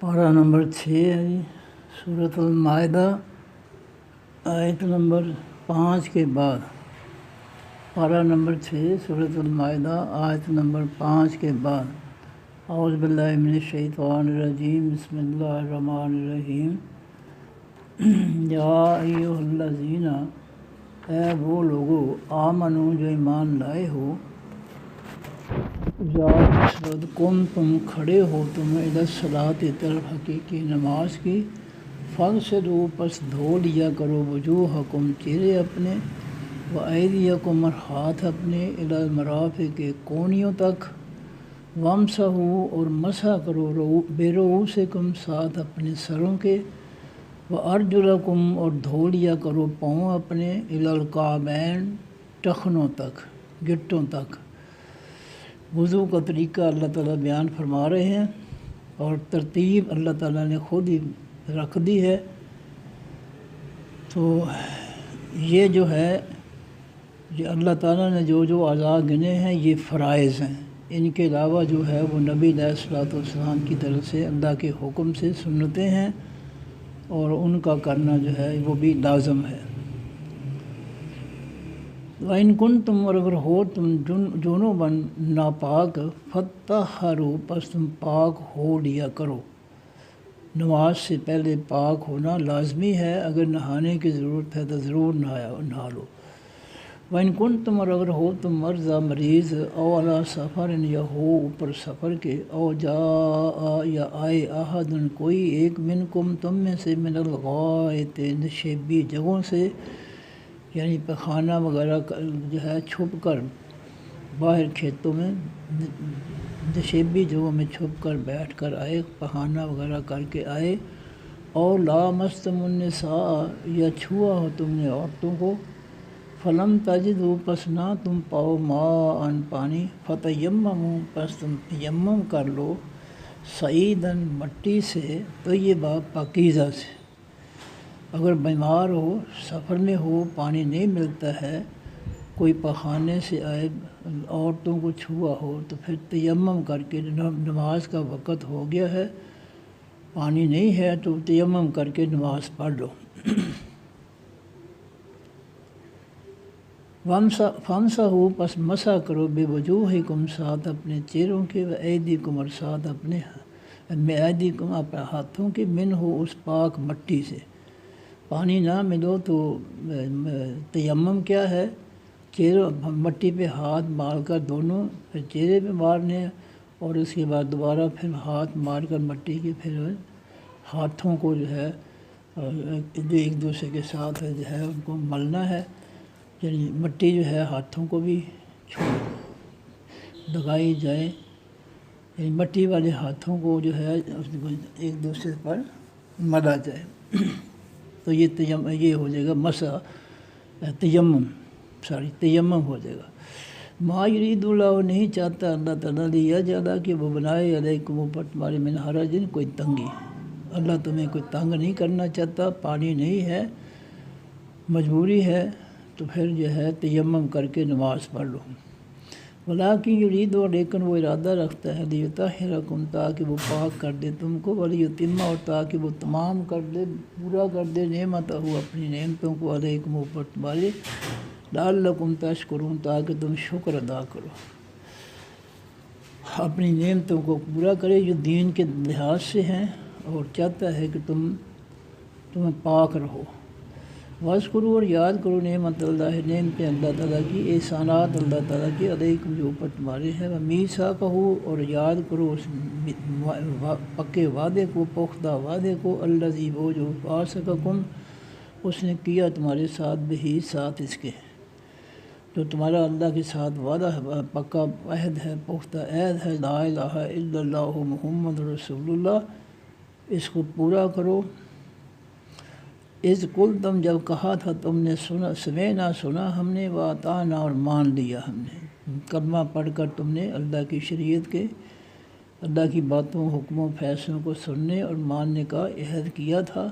پارہ نمبر 6 ہے جی، سورۃ المائدہ آیت نمبر 5 کے بعد۔ پارہ نمبر 6 سورۃ المائدہ آیت نمبر 5 کے بعد۔ اعوذ باللہ من الشیطان الرجیم، بسم اللہ الرحمن الرحیم۔ یا ایھا الذین، اے وہ لوگو، آمنو جو ایمان لائے ہو، یا اس وقت کم تم کھڑے ہو تم الی الصلاۃ طرف حقیقی نماز کی، فاغسلوا پس دھو لیا کرو وجوہکم چہرے اپنے، وایدیکم اور ہاتھ اپنے، الی المرافق کونیوں تک، وامسحوا اور مسح کرو برؤوسکم ساتھ اپنے سروں کے، وارجلکم اور دھو لیا کرو پاؤں اپنے، الی الکعبین ٹخنوں تک، گٹوں تک۔ وضو کا طریقہ اللہ تعالیٰ بیان فرما رہے ہیں اور ترتیب اللہ تعالیٰ نے خود ہی رکھ دی ہے۔ تو یہ جو ہے، یہ اللہ تعالیٰ نے جو اعضاء گنے ہیں یہ فرائض ہیں، ان کے علاوہ جو ہے وہ نبی علیہ الصلوۃ والسلام کی طرف سے اللہ کے حکم سے سنتیں ہیں اور ان کا کرنا جو ہے وہ بھی لازم ہے۔ وَإِن كُنتُم اور اگر ہو تم جنوباً ناپاک، فطہروا پس تم پاک ہو لیا کرو۔ نماز سے پہلے پاک ہونا لازمی ہے، اگر نہانے کی ضرورت ہے تو ضرور نہا لو۔ وَإِن كُنتُم اور اگر ہو تم مرضی مریض، او علی سفر یا ہو اوپر سفر کے، او جاء یا آئے احد کوئی ایک، منکم تم میں سے، من الغائط نشیبی جگہوں سے، یعنی پخانہ وغیرہ جو ہے چھپ کر باہر کھیتوں میں نشیبی جگہوں میں چھپ کر بیٹھ کر آئے، پخانہ وغیرہ کر کے آئے، اور لامستم النساء یا چھوا ہو تم نے عورتوں کو، فلم تجدوا پس نہ تم پاؤ ماء پانی، فتیمموا پس تم تیمم کر لو، صعیداً مٹی سے، طیبہ پاکیزہ سے۔ اگر بیمار ہو، سفر میں ہو، پانی نہیں ملتا ہے، کوئی پخانے سے آئے، عورتوں کو چھوا ہو، تو پھر تیمم کر کے، نماز کا وقت ہو گیا ہے، پانی نہیں ہے تو تیمم کر کے نماز پڑھ لو۔ فامسحوا پس مسح کرو بوجوہکم ساتھ اپنے چہروں کے، وایدیکم اور ساتھ اپنے ایدیکم اپنے ہاتھوں کے، منہ اس پاک مٹی سے۔ پانی نہ ملو تو تیمم کیا ہے، چہرے مٹی پہ ہاتھ مار کر دونوں، پھر چہرے پہ مارنے، اور اس کے بعد دوبارہ پھر ہاتھ مار کر مٹی کے، پھر ہاتھوں کو جو ہے ایک دوسرے کے ساتھ جو ہے ان کو ملنا ہے، یعنی مٹی جو ہے ہاتھوں کو بھی لگائی جائے، یعنی مٹی والے ہاتھوں کو جو ہے ایک دوسرے پر ملا جائے۔ تو یہ ہو جائے گا مسح، تیمم ہو جائے گا۔ ما یرید اللہ نہیں چاہتا اللہ تعالیٰ لیجعل کہ وہ بنائے علیکم اوپر تمہارے من حرج کوئی تنگی، اللہ تمہیں کوئی تنگ نہیں کرنا چاہتا، پانی نہیں ہے، مجبوری ہے، تو پھر جو ہے تیمم کر کے نماز پڑھ لو۔ ولیکن یرید، لیکن وہ ارادہ رکھتا ہے، لیطہرکم تاکہ وہ پاک کر دے تم کو، ولیتم اور تاکہ وہ تمام کر دے، پورا کر دے، نعمتہ اپنی نعمتوں کو، علیکم اوپر تمہارے، لعلکم تشکرون تاکہ تم شکر ادا کرو، اپنی نعمتوں کو پورا کرے جو دین کے لحاظ سے ہیں، اور چاہتا ہے کہ تمہیں پاک رہو۔ واذکروا اور یاد کرو نعمت اللہ، نعمت اللہ تعالیٰ کی، احسانات اللہ تعالیٰ کی، علیکم جو اوپر تمہارے ہیں، ومیثاقہ اور یاد کرو اس پکے وعدے کو، پختہ وعدے کو، الذی وہ جو واثقکم اس نے کیا تمہارے ساتھ، بہی ساتھ اس کے، جو تمہارا اللہ کے ساتھ وعدہ ہے، پکا عہد ہے، پختہ عہد ہے، لا الہ الا اللہ محمد رسول اللہ، اس کو پورا کرو۔ اذ قلتم جب کہا تھا تم نے، سمعنا سنا ہم نے، واطعنا اور مان لیا ہم نے، کلمہ پڑھ کر تم نے اللہ کی شریعت کے، اللہ کی باتوں، حکموں، فیصلوں کو سننے اور ماننے کا عہد کیا تھا،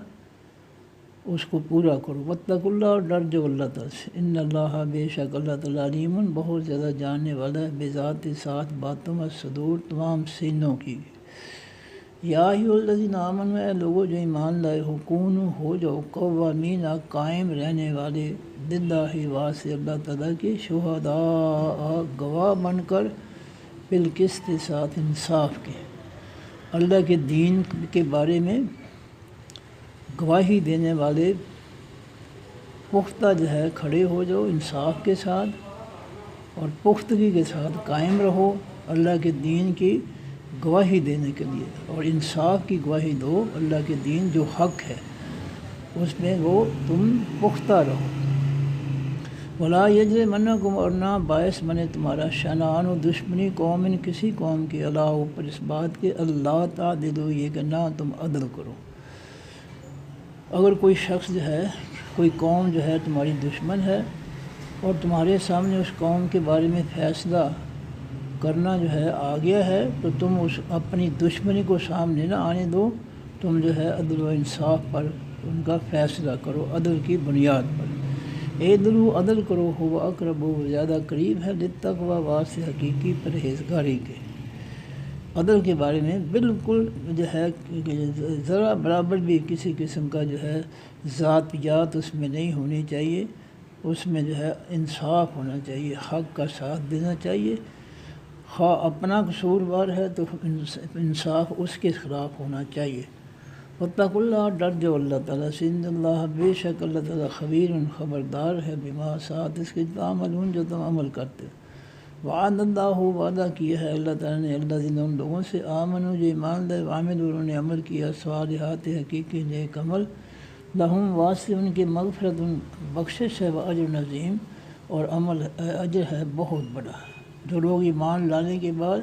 اس کو پورا کرو۔ واتقوا اللہ اور ڈر جو اللہ تعالیٰ سے، ان اللہ بے شک اللہ تعالیٰ علیم بہت زیادہ جاننے والا ہے، بذات ساتھ باتوں الصدور تمام سینوں کی۔ یا ایھا الذین آمنوا، اے لوگو جو ایمان لائے ہو، کونوا ہو جاؤ، قوامین قائم رہنے والے، للہ واسطے اللہ تعالیٰ کے، شہداء گواہ بن کر، بالقسط ساتھ انصاف کے، اللہ کے دین کے بارے میں گواہی دینے والے پختہ جو ہے کھڑے ہو جاؤ انصاف کے ساتھ اور پختگی کے ساتھ قائم رہو اللہ کے دین کی گواہی دینے کے لیے، اور انصاف کی گواہی دو، اللہ کے دین جو حق ہے اس میں وہ تم پختہ رہو۔ ولا یجرمنکم، اور نہ باعث بنے تمہارا، شنآن و دشمنی، قوم کسی قوم کی، اللہ اوپر اس بات کے، اللہ تعدلوا، یہ کہ نہ تم عدل کرو۔ اگر کوئی شخص جو ہے، کوئی قوم جو ہے تمہاری دشمن ہے اور تمہارے سامنے اس قوم کے بارے میں فیصلہ کرنا جو ہے آ گیا ہے، تو تم اس اپنی دشمنی کو سامنے نہ آنے دو، تم جو ہے عدل و انصاف پر ان کا فیصلہ کرو، عدل کی بنیاد پر۔ اعدلوا، عدل کرو، ہو اقرب، وہ زیادہ قریب ہے، للتقویٰ، واسطے حقیقی پرہیزگاری کے۔ عدل کے بارے میں بالکل جو ہے ذرا برابر بھی کسی قسم کا جو ہے ذاتیات اس میں نہیں ہونی چاہیے، اس میں جو ہے انصاف ہونا چاہیے، حق کا ساتھ دینا چاہیے، خواہ اپنا قصوروار ہے تو انصاف اس کے خلاف ہونا چاہیے۔ واتقوا اللہ، ڈر جو اللہ تعالیٰ سے، ان اللہ، بے شک اللہ تعالیٰ، خبیر، خبردار ہے، بما، ساتھ اس کے، تعملون، جو تم عمل کرتے ہو۔ وعد اللہ، وعدہ کیا ہے اللہ تعالیٰ نے، الذین، ان لوگوں سے، آمنوا، جو ایمان لائے، وعملوا، انہوں نے عمل کیا، صالحات، حقیقی نیک عمل، لہم، واسطے ان کے، مغفرت، بخشش ہے، واجر عظیم، اور عمل اجر ہے بہت بڑا۔ جو لوگ ایمان لانے کے بعد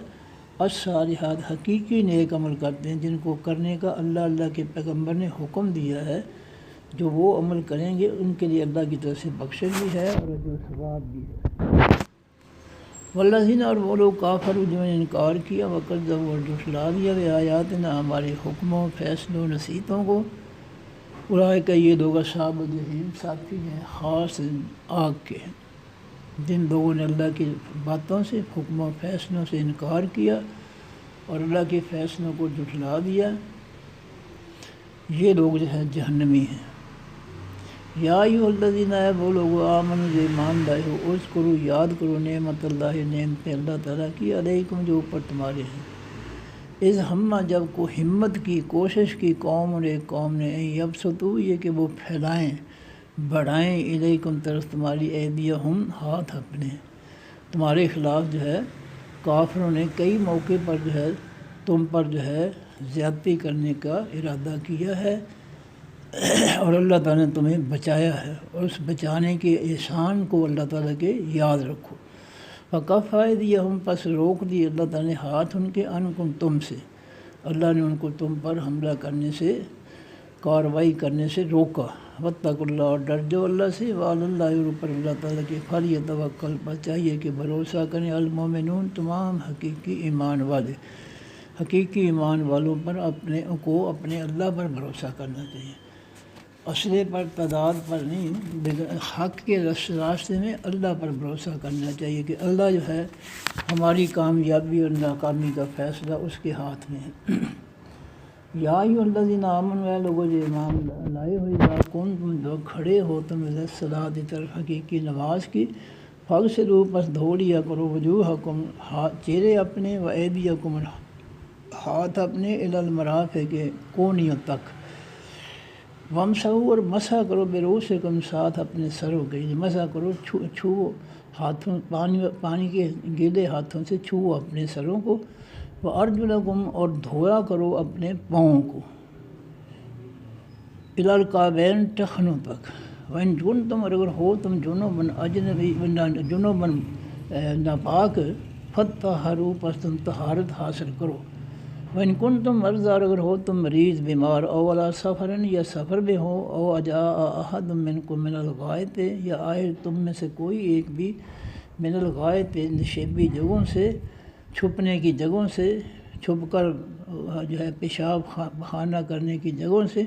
الصالحات، حقیقی نیک عمل کرتے ہیں، جن کو کرنے کا اللہ کے پیغمبر نے حکم دیا ہے، جو وہ عمل کریں گے ان کے لیے اللہ کی طرف سے بخشش بھی ہے اور اجر و ثواب بھی ہے۔ والذین، اور وہ لوگ، کافروا، جنہوں نے انکار کیا، وکذبوا، اور جھٹلا دیا، بآیاتنا، ہمارے حکموں، فیصلوں، نصیحتوں کو، اولئک، یہ لوگ، اصحاب الجحیم، ساتھی ہیں خاص آگ کے۔ جن لوگوں نے اللہ کی باتوں سے، حکموں، فیصلوں سے انکار کیا اور اللہ کے فیصلوں کو جھٹلا دیا، یہ لوگ جو ہے جہنمی ہیں۔ یا ایھا الذین، اے وہ لوگ، آمنوا، جو ایمان لائے ہو، اذکروا، یاد کرو، نعمت اللہ، نعمتیں اللہ تعالیٰ کی، علیکم، جو اوپر تمہارے ہیں، اذ ہم، جب کو ہمت کی، کوشش کی، قوم، اور ایک قوم نے، یبسطوا، یہ کہ وہ پھیلائیں، بڑھائیں، الیکم، طرف تمہاری، ایدیہم، ہاتھ اپنے، تمہارے خلاف جو ہے کافروں نے کئی موقع پر جو ہے تم پر جو ہے زیادتی کرنے کا ارادہ کیا ہے، اور اللہ تعالیٰ نے تمہیں بچایا ہے، اور اس بچانے کے احسان کو اللہ تعالیٰ کے یاد رکھو۔ فکف ایدیہم، پس روک دی اللہ تعالیٰ نے ہاتھ ان کے، عنکم، تم سے، اللہ نے ان کو تم پر حملہ کرنے سے، کارروائی کرنے سے روکا۔ واتقوا اللہ، اور ڈر جو اللہ سے، وعلی اللہ، اور اوپر اللہ تعالیٰ کے، فلیتوکل، پر چاہیے کہ بھروسہ کریں، المومنون، تمام حقیقی ایمان والے، حقیقی ایمان والوں پر اپنے اللہ پر بھروسہ کرنا چاہیے، اسلحے پر، تعداد پر نہیں، حق کے راستے میں اللہ پر بھروسہ کرنا چاہیے کہ اللہ جو ہے ہماری کامیابی اور ناکامی کا فیصلہ اس کے ہاتھ میں ہے۔ یا ایھا الذین آمنوا، اے لوگوں جو ایمان لائے ہو، اذا قمتم، جو کھڑے ہو تم، الی الصلاۃ، طرف حقیقی نماز کی، فاغسلوا، پس دھو لیا کرو، وجوہکم، چہرے اپنے، وایدیکم، ہاتھ اپنے، الی المرافق، کونیوں تک، وامسحوا، اور مسح کرو، برؤوسکم، ساتھ اپنے سروں کے، مسح کرو، چھو ہاتھوں، پانی کے گیلے ہاتھوں سے چھو اپنے سروں کو، وارجلکم، اور دھویا کرو اپنے پاؤں کو، الی الکعبین، ٹخنوں تک، وان کنتم، اور اگر ہو تم، جنبا، اجنبی، جنبا، ناپاک، فطہروا، پس تم طہارت حاصل کرو، وان کنتم مرضی، اور اگر ہو تم مریض، بیمار، او علی سفر، یا سفر میں ہو، او جاء احد منکم من الغائط، یا آئے تم میں سے کوئی ایک بھی، من الغائط، نشیبی جگہوں سے، چھپنے کی جگہوں سے، چھپ کر جو ہے پیشاب خانہ کرنے کی جگہوں سے،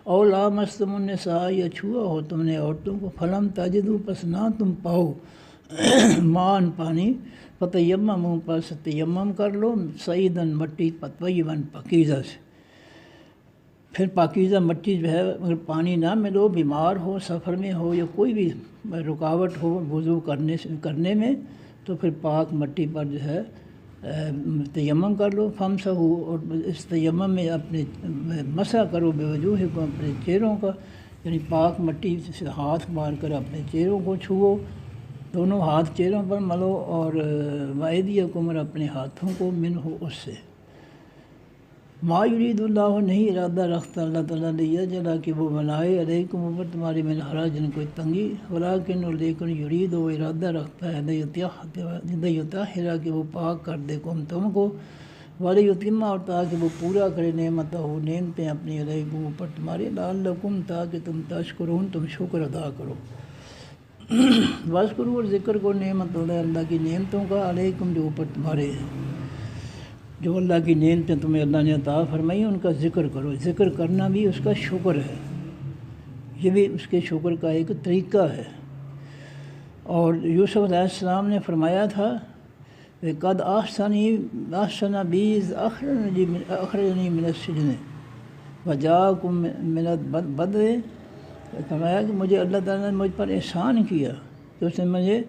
او لامستم النساء، یا چھوا ہو تم نے عورتوں کو، فلم تجدوا، پس نہ تم پاؤ، مان، پانی، فتیمموا، پس تیمم کر لو، صعیداً، مٹی، طیباً، پاکیزہ سے، پھر پاکیزہ مٹی جو ہے اگر پانی نہ ملو، بیمار ہو، سفر میں ہو یا کوئی بھی رکاوٹ ہو وضو کرنے میں، تو پھر پاک مٹی پر جو ہے تیمم کر لو، فمسحوا، اور اس تیمم میں اپنے مسح کرو بوجوہکم، اپنے چہروں کا، یعنی پاک مٹی سے ہاتھ مار کر اپنے چہروں کو چھوؤ، دونوں ہاتھ چہروں پر ملو، اور وایدیکم، اور اپنے ہاتھوں کو منہ اس سے۔ ما یرید اللہ، نہیں ارادہ رکھتا اللہ تعالیٰ لیجعل کہ وہ بنائے علیکم اوپر تمہارے من حرج کوئی تنگی، ولیکن، اور لیکن یرید، وہ ارادہ رکھتا ہے لیطہر کہ وہ پاک کر دے تم کو، ولیتم، اور تاکہ وہ پورا کرے نعمتہ، نعمتیں اپنی علیکم اوپر تمہارے، لعلکم، تاکہ تم تشکرون، تم شکر ادا کرو۔ واذکروا، اور ذکر کو نعمت اللہ کی نعمتوں کا، علیکم، جو اوپر تمہارے ہیں، جو اللہ کی نعمتیں تمہیں اللہ نے عطا فرمائی ان کا ذکر کرو۔ ذکر کرنا بھی اس کا شکر ہے، یہ بھی اس کے شکر کا ایک طریقہ ہے۔ اور یوسف علیہ السلام نے فرمایا تھا قد احسن بی اذ اخرجنی من السجن وجاءکم من البدو، فرمایا کہ مجھے اللہ تعالیٰ نے مجھ پر احسان کیا کہ اس نے مجھے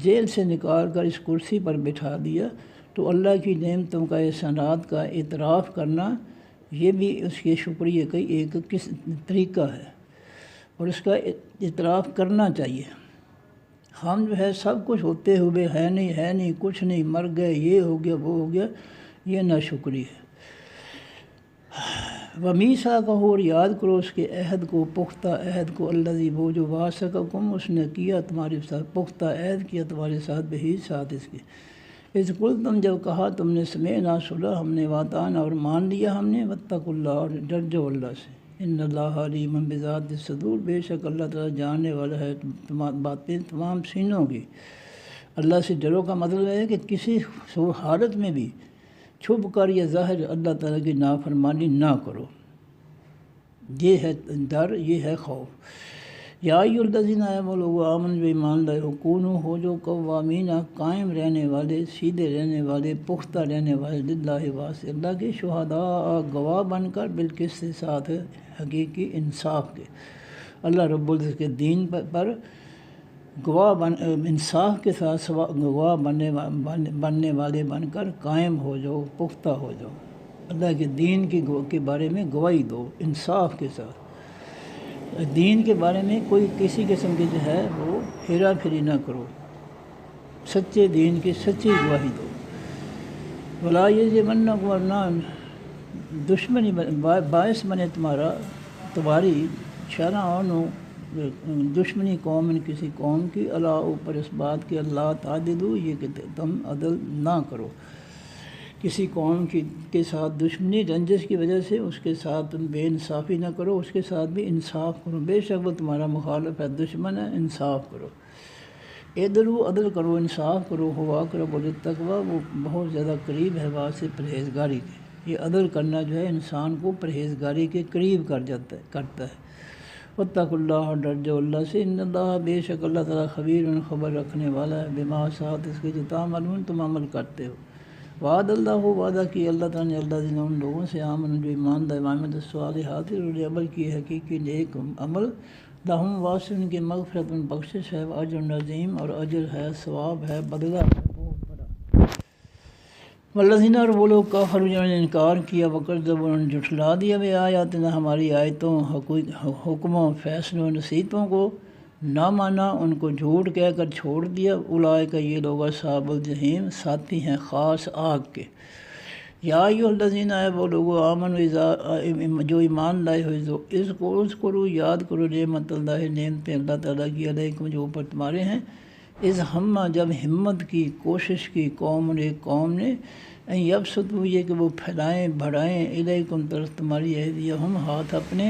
جیل سے نکال کر اس کرسی پر بٹھا دیا۔ تو اللہ کی نعمتوں کا، احسانات کا اعتراف کرنا، یہ بھی اس کے شکریہ کا ایک طریقہ ہے، اور اس کا اعتراف کرنا چاہیے۔ ہم جو ہے سب کچھ ہوتے ہوئے ہے نہیں کچھ نہیں، مر گئے، یہ ہو گیا، وہ ہو گیا، یہ ناشکری ہے۔ وَمِیثَاقَهُ، اور یاد کرو اس کے عہد کو، پختہ عہد کو، الذی، وہ جو واثقکم، اس نے کیا تمہارے ساتھ، پختہ عہد کیا تمہارے ساتھ، بہی، ساتھ اس کے، اذ قلتم، جب کہا تم نے، سمعنا، سنا ہم نے، واطعنا، اور مان لیا ہم نے، واتقوا اللہ، اور ڈر جاؤ اللہ سے، ان اللہ علیم بذات الصدور، بے شک اللہ تعالیٰ جاننے والا ہے باتیں تمام سینوں کی۔ اللہ سے ڈرو کا مطلب ہے کہ کسی حالت میں بھی چھپ کر یا ظاہر اللہ تعالیٰ کی نافرمانی نہ کرو، یہ ہے ڈر، یہ ہے خوف۔ یا ایھا الذین آمنوا، لوگو آمن جو ایمان لائے ہو، کونوا، ہو جو قوامین، قائم رہنے والے، سیدھے رہنے والے، پختہ رہنے والے، للہ، واسطے اللہ کے، شہداء، گواہ بن کر، بالقسط، ساتھ حقیقی انصاف کے، اللہ رب العزت کے دین پر گواہ انصاف کے ساتھ گواہ بننے والے بن کر قائم ہو جاؤ، پختہ ہو جاؤ، اللہ کے دین کے بارے میں گواہی دو انصاف کے ساتھ، دین کے بارے میں کوئی کسی قسم کی جو ہے وہ ہیرا پھیری نہ کرو، سچے دین کی سچی گواہی دو۔ ولا یجرمنکم، ورنہ دشمنی باعث بنے تمہاری شرعن، دشمنی قوم، کسی قوم کی، اللہ، اوپر اس بات کے، اللہ تعدلوا، یہ کہ تم عدل نہ کرو، کسی قوم کے ساتھ دشمنی، رنجش کی وجہ سے اس کے ساتھ تم بے انصافی نہ کرو، اس کے ساتھ بھی انصاف کرو، بے شک وہ تمہارا مخالف ہے، دشمن ہے، انصاف کرو۔ اعدلوا، عدل کرو، انصاف کرو، هو اقرب للتقویٰ، وہ بہت زیادہ قریب ہے واسطے پرہیزگاری کے، یہ عدل کرنا جو ہے انسان کو پرہیزگاری کے قریب کرتا ہے۔ واتقوا اللہ، ڈر جاؤ اللہ سے، ان اللہ، بے شک اللہ تعالیٰ، خبیر، خبر رکھنے والا ہے، بما، ساتھ اس کے، جو تعملون، تم عمل کرتے ہو۔ وعد اللہ، وعدہ کیا اللہ تعالیٰ نے، اللہ جن ان لوگوں سے، آمن، جو ایمان لائے، وعملوا الصالحات، انہوں نے عمل کی حقیقی نیک عمل، لہم، واسع، ان کی مغفرت، بخشش ہے، اجر عظیم، اور اجر ہے، ثواب ہے، بدلہ ہے بہت بڑا۔ والذین، اور وہ لوگ، کفروا، جنہوں نے انکار کیا، وکذبوا، انہوں نے جھٹلا دیا، بآیاتنا، ہماری آیتوں، حکموں، فیصلوں، نصیحتوں کو، نہ مانا، ان کو جھوٹ کہہ کر چھوڑ دیا، اولئک، یہ لوگ، اصحاب الجحیم، ساتھی ہیں خاص آگ کے۔ یا ایھا الذین، وہ لوگوں، آمنوا، جو ایمان لائے ہو، اذکروا، یاد کرو، نعمت اللہ، نعمتیں اللہ تعالیٰ کی، علیکم، جو اوپر تمہارے ہیں، اذ ہم، جب ہمت کی، کوشش کی، قوم نے، ان یبسطوا، یہ کہ وہ پھیلائیں، بڑھائیں، الیکم، طرف تمہاری، ایدیہم، ہاتھ اپنے،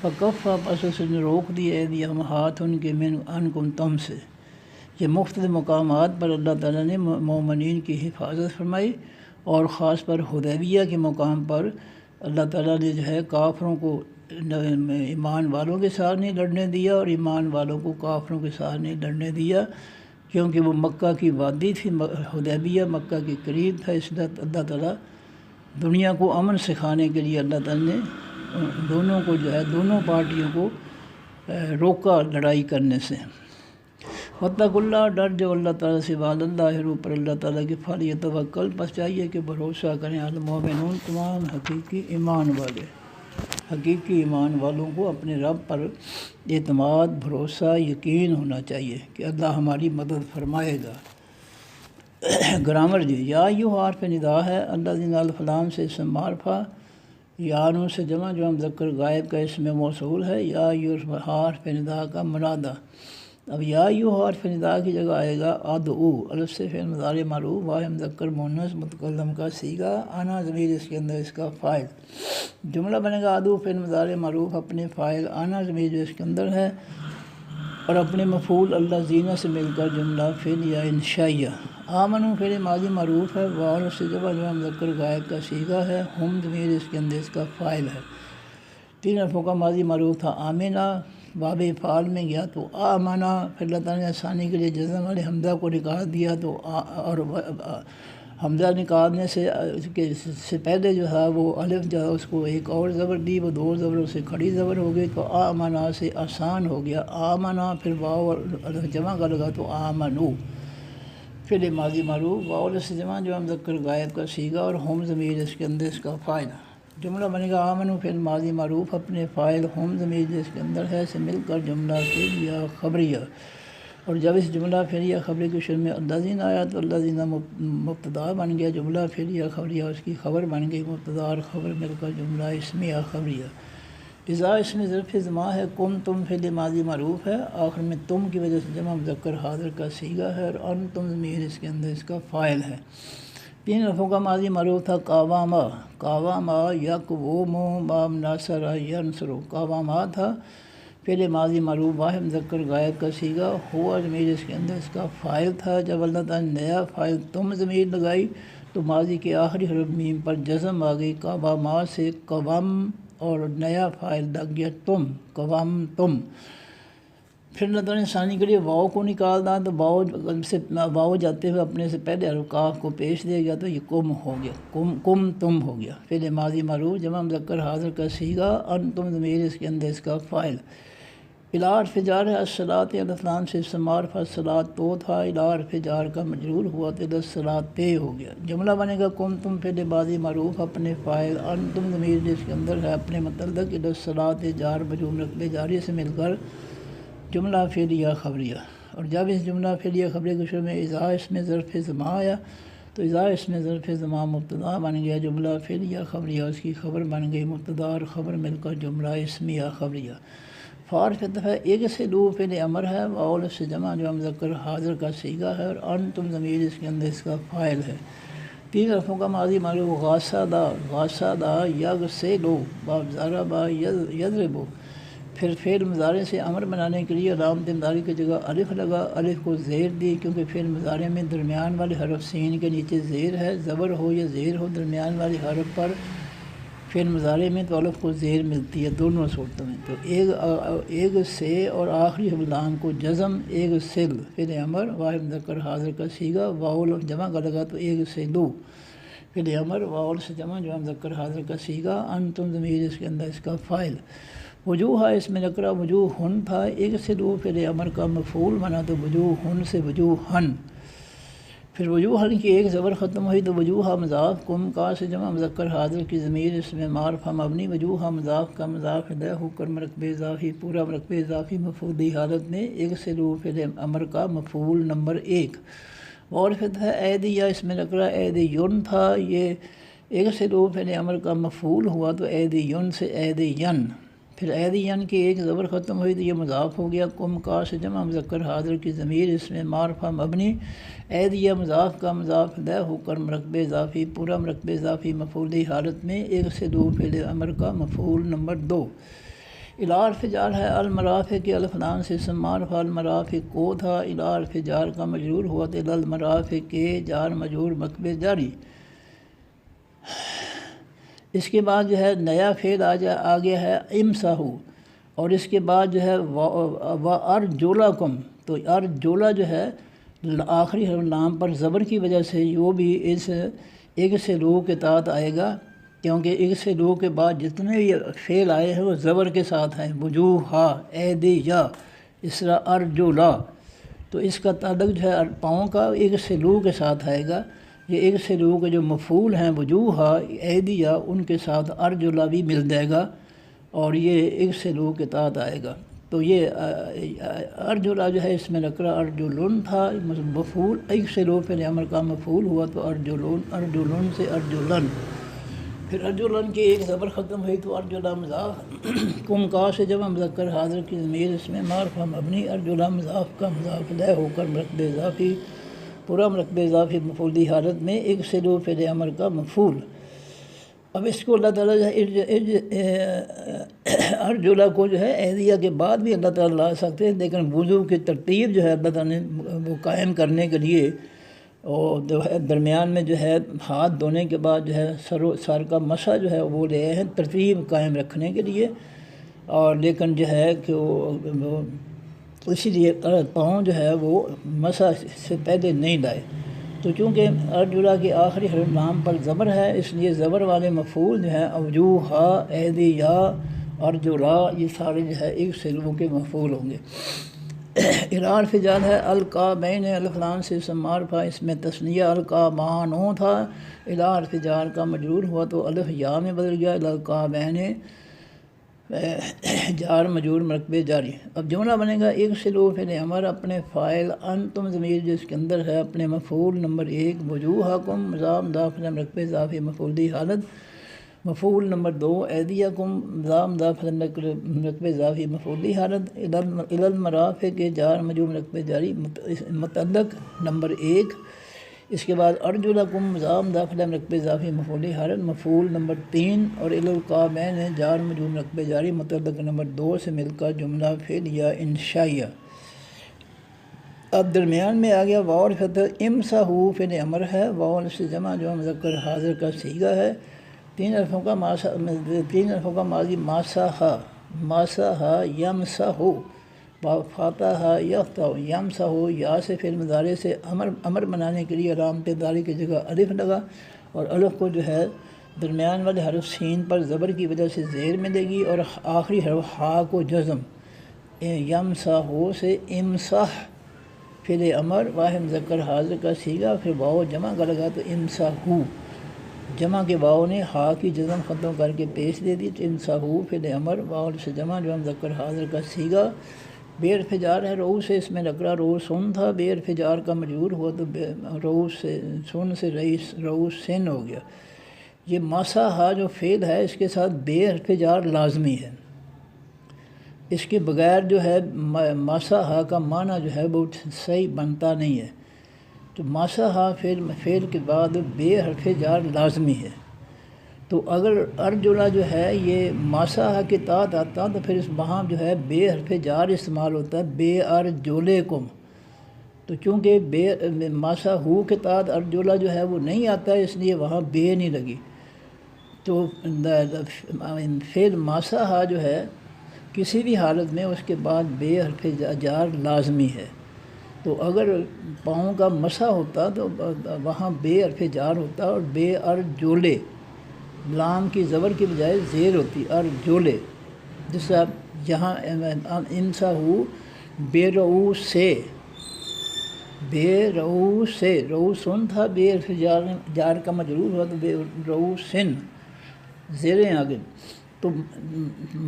فکف، پس اس نے روک دیے، ایدیہم، ہاتھ ان کے، عنکم، تم سے۔ یہ مختلف مقامات پر اللہ تعالیٰ نے مومنین کی حفاظت فرمائی، اور خاص پر حدیبیہ کے مقام پر اللہ تعالیٰ نے جو ہے کافروں کو ایمان والوں کے ساتھ نہیں لڑنے دیا، اور ایمان والوں کو کافروں کے ساتھ نہیں لڑنے دیا، کیونکہ وہ مکہ کی وادی تھی، حدیبیہ مکہ کے قریب تھا، اس لیے اللہ تعالیٰ دنیا کو امن سکھانے کے لیے اللہ تعالیٰ نے دونوں کو جو ہے دونوں پارٹیوں کو روکا لڑائی کرنے سے۔ وَاتَّقُوا اللہ، ڈر جو اللہ تعالیٰ سے، وعلی اللہ، اوپر اللہ تعالیٰ کی فَلْيَتَوَکَّلْ، بس چاہیے کہ بھروسہ کریں المؤمنون، تمام حقیقی ایمان والے، حقیقی ایمان والوں کو اپنے رب پر اعتماد، بھروسہ، یقین ہونا چاہیے کہ اللہ ہماری مدد فرمائے گا۔ گرامر جی، یا یو حرف ندا ہے، اللہ دین الفلام سے اسم معرفہ، یانوں سے جمع جو مذکر غائب کا اسم موصول ہے، یا یو حرف ندا کا منادہ۔ اب یا یو حرف ندا کی جگہ آئے گا ادعو، الف سے فعل مضارع معروف، واحد مذکر مؤنث متکلم کا صیغہ، انا ضمیر اس کے اندر اس کا فاعل۔ جملہ بنے گا ادعو فعل مضارع معروف، اپنے فاعل انا ضمیر جو اس کے اندر ہے، اور اپنے مفعول اللہ زینہ سے مل کر جملہ فعل یا انشائیہ۔ آمنو فعل ماضی معروف ہے، واو سے جمع جو مذکر غائب کا صیغہ ہے، ہم ضمیر اس کے اندر اس کا فاعل ہے۔ تین حرفوں کا ماضی معروف تھا آمنہ، باب فعال میں گیا تو آمنہ، پھر اللہ تعالیٰ نے آسانی کے لیے جزم والے حمزہ کو نکال دیا تو اور حمزہ نکالنے سے پہلے جو ہے وہ الف جو ہے اس کو ایک اور زبر دی، وہ دو زبروں سے کھڑی زبر ہو گئی تو آمنہ سے آسان ہو گیا آمنہ، پھر واو اور الف جمع کا لگا تو آمنو، فعل ماضی معروف، واو سے جمع جو مذکر غائب کا صیغہ، اور ہم ضمیر اس کے اندر اس کا فاعل۔ جملہ بنے گا آمنو فعل ماضی معروف، اپنے فاعل ہم ضمیر جس کے اندر ہے سے مل کر جملہ فعل یا خبریہ، اور جب اس جملہ فعل یا خبری کے شروع میں الذین آیا تو الذین مبتدا بن گیا، جملہ فعل یا خبریہ اس کی خبر بن گئی، مبتدا اور خبر مل کر جملہ اسم یا خبریہ۔ اذا اس میں ظرف زما ہے، کم تم فعل ماضی معروف ہے، آخر میں تم کی وجہ سے جمع مذکر حاضر کا صیغہ ہے، اور انتم ضمیر اس کے اندر اس کا فاعل ہے۔ تین حرفوں کا ماضی معروف تھا قاواما، قاواما یقومو، باب ناصر ینصرو، قاواما تھا فعل ماضی معروف، واحد مذکر غائب کا صیغہ، ہوا ضمیر اس کے اندر اس کا فاعل تھا۔ جب اللہ تعالیٰ نے نیا فاعل تم ضمیر لگائی تو ماضی کے آخری حرف میم پر جزم آ گئی، قواما سے قوم، اور نیا فاعل لگ گیا تم، قوم تم۔ پھر اللہ تعالیٰ نے ثانی کے لیے واؤ کو نکال دا، تو واؤ جاتے ہوئے اپنے سے پہلے حرف کاف کو پیش دے گیا تو یہ کم ہو گیا، کم تم ہو گیا، فعل ماضی معروف جمع مذکر حاضر کا صیغہ، انتم ضمیر اس کے اندر اس کا فاعل۔ الی حرف جار ہے، الصلاۃ الفلام سے اسم معرفہ، الصلاۃ تو تھا، الی حرف جار کا مجرور ہوا تو الصلاۃ پہ ہو گیا۔ جملہ بنے گا کم تم فعل ماضی معروف، اپنے فاعل انتم ضمیر جس کے اندر ہے اپنے متعلق، الصلاۃ جار مجرور رقبے جاری سے مل کر جملہ فعل یا خبریہ، اور جب اس جملہ فعل یا خبریہ کے شروع میں اذا اس میں ظرف زما آیا تو اذا اس میں ظرف زما مبتدا بن گیا، جملہ فعل یا خبریہ اس کی خبر بن گئی، مبتدا اور خبر مل کر جملہ اسم یا خبریہ۔ فارف دفعہ ایک سے دو فعل امر ہے، واو سے جمع جو مذکر حاضر کا صیغہ ہے، اور انتم ضمیر اس کے اندر اس کا فاعل ہے۔ تین حرفوں کا ماضی معروف غاسدہ، غاسدہ یغسلو، باب ضربہ یضربو، پھر فعل مضارع سے امر بنانے کے لیے علامت امداری کی جگہ الف لگا، الف کو زیر دی، کیونکہ فعل مضارع میں درمیان والے حرف سین کے نیچے زیر ہے، زبر ہو یا زیر ہو درمیان والی حرف پر فعل مضارع میں تو الف کو زیر ملتی ہے دونوں صورتوں میں، تو ایک سے اور آخری لام کو جزم، ایک سل فعل امر، واحد مذکر حاضر کا صیغہ، واو جمع کا لگا تو ایک سے دو فعل امر، واو سے جمع جو مذکر حاضر کا صیغہ، انتم ضمیر اس کے اندر اس کا فاعل۔ وجوہ اس میں نکرہ وجوہن تھا، ایک سے دو فعل امر کا مفعول بنا تو وجوہن سے وجوہن، پھر وجوہن کی ایک زبر ختم ہوئی تو وجوہ مضاف، کم کا سے جمع مذکر حاضر کی ضمیر اس میں معرفہ مبنی، وجوہ مضاف کا مضاف الیہ ہو کر مرکب اضافی، پورا مرکب اضافی مفعولی حالت میں، ایک سے دو فعل امر کا مفعول نمبر ایک۔ اور پھر ہے ایدیہ اس میں نکرہ ایدیون تھا، یہ ایک سے دو فعل امر کا مفعول ہوا تو ایدیون سے ایدین، پھر ایدین کی ایک زبر ختم ہوئی تو یہ مضاف ہو گیا، کم کا سے جمع مذکر حاضر کی ضمیر اس میں معرفہ مبنی، ایدیہ مضاف کا مضاف الیہ ہو کر مرکب اضافی، پورا مرکب اضافی مفعولی حالت میں، ایک سے دو فعل امر کا مفعول نمبر دو۔ الی حرف جار ہے، المرافق کے الف لام سے اسم معرفہ، المرافق کو تھا، الی حرف جار کا مجرور ہوا تو الی المرافق کے جار مجرور مرکب جاری۔ اس کے بعد جو ہے نیا فعل آ گیا ہے امسحو، اور اس کے بعد جو ہے وارجلکم، تو ارجلا جو ہے آخری لام پر زبر کی وجہ سے وہ بھی اس ایک سے دو کے تحت آئے گا، کیونکہ ایک سے دو کے بعد جتنے بھی فعل آئے ہیں وہ زبر کے ساتھ ہیں، وجوہا، ایدیا، اس طرح ارجلا، تو اس کا تعلق جو ہے پاؤں کا ایک سے دو کے ساتھ آئے گا۔ یہ ایک سے دو کے جو مفعول ہیں وجوہا، ایدیا، ان کے ساتھ ارجلا بھی مل جائے گا، اور یہ ایک سے دو کے تحت آئے گا۔ تو یہ ارجلا جو ہے اس میں نکرہ ارجلن تھا، مفعول ایک سے دو فعل امر کا مفعول ہوا تو ارجلن، ارجلن سے ارجلن، پھر ارجلن کی ایک زبر ختم ہوئی تو ارجلا مضاف، کم کا سے جمع مذکر حاضر کی ضمیر اس میں معرفہ مبنی، ارجلا مضاف کا مضاف الیہ ہو کر مرکب اضافی، پورا مرکب اضافی مفعولی حالت میں ایک سے دو فعل امر کا مفعول۔ اب اس کو اللہ تعالیٰ جو ہے ارجلا کو جو ہے ایدیا کے بعد بھی اللہ تعالیٰ لا سکتے ہیں، لیکن وضو کی ترتیب جو ہے اللہ تعالیٰ نے وہ قائم کرنے کے لیے، اور جو ہے درمیان میں جو ہے ہاتھ دھونے کے بعد جو ہے سر کا مسح جو ہے وہ لے ہیں ترتیب قائم رکھنے کے لیے، اور لیکن جو ہے کہ وہ اسی لیے پاؤں جو ہے وہ مسح سے پہلے نہیں لائے۔ تو چونکہ ارجلا کی آخری حرف نام پر زبر ہے، اس لیے زبر والے مفعول جو ہیں وجوہا، ایدیا، ارجلا، یہ سارے جو ہے ایک سے دو کے مفعول ہوں گے۔ ارار فجال ہے القابین، الف لام سے اسم معرفہ، اس میں تثنیہ القابانو تھا، ارار فجال کا مجرور ہوا تو الف یا میں بدل گیا، القابین جار مجرور مرکب جاری۔ اب جملہ بنے گا ایک سے دو فعل امر اپنے فاعل انتم ضمیر جس کے اندر ہے اپنے مفعول نمبر ایک وجوہکم مضاف مضاف مرکب اضافی مفعولی حالت، مفعول نمبر دو ایدیکم مضاف مضاف مرکب اضافی مفعولی حالت، الی المرافق کے جار مجرور مرکب جاری متعلق نمبر ایک، اس کے بعد ارجلکم مضاف مضاف مرکب اضافی مفعولی حالت مفعول نمبر تین، اور الی القابین جار مجرور مرکب جاری متعلق نمبر دو سے مل کر جملہ فعلیہ انشائیہ۔ اب درمیان میں آ گیا واو فتح، امسحوا فعل امر ہے، واو سے جمع جو مذکر حاضر کا صیغہ ہے، تین حرفوں کا ماضی ماسحا، ماسحا یمسحو، فاتح یفتح، یمسحو، یا سے فعل مضارع سے امر بنانے کے لیے علامت داری کی جگہ الف لگا، اور الف کو جو ہے درمیان والے حرف سین پر زبر کی وجہ سے زیر ملے گی، اور آخری حرف ہا کو جزم، یمسحو سے امسح فعل امر واحد مذکر حاضر کا صیغہ، پھر واو جمع کا لگا تو امسحو، جمع کے واو نے ہا کی جزم ختم کر کے پیش دے دی تو امسحو فعل امر واو سے جمع جو مذکر حاضر کا صیغہ، بے حرف جار ہے، رو سے اس میں نکرہ رو سن تھا، بے حرف جار کا مجرور ہوا تو رو سے سن سے رئیس رو سن ہو گیا۔ یہ مسحا جو فعل ہے اس کے ساتھ بے حرف جار لازمی ہے، اس کے بغیر جو ہے مسحا کا معنی جو ہے وہ صحیح بنتا نہیں ہے، تو مسحا فعل کے بعد بے حرف جار لازمی ہے، تو اگر ارجلا جو ہے یہ مسحا کے تحت آتا تو پھر اس وہاں جو ہے بے حرف جار استعمال ہوتا ہے، بے ارجلکم، تو چونکہ بے مسحو کے تحت ارجلا جو ہے وہ نہیں آتا ہے، اس لیے وہاں بے نہیں لگی، تو فعل مسحا جو ہے کسی بھی حالت میں اس کے بعد بے حرف جار لازمی ہے، تو اگر پاؤں کا مسح ہوتا تو وہاں بے حرف جار ہوتا، اور بے ارجولے لام کی زبر کی بجائے زیر ہوتی ارجولے، جس سے یہاں امسحو بے رؤ سے، بے رؤ سے، رؤ سن تھا، بے حرف جار کا مجرور ہوا تو بے رؤ سن، زیریں آگے، تو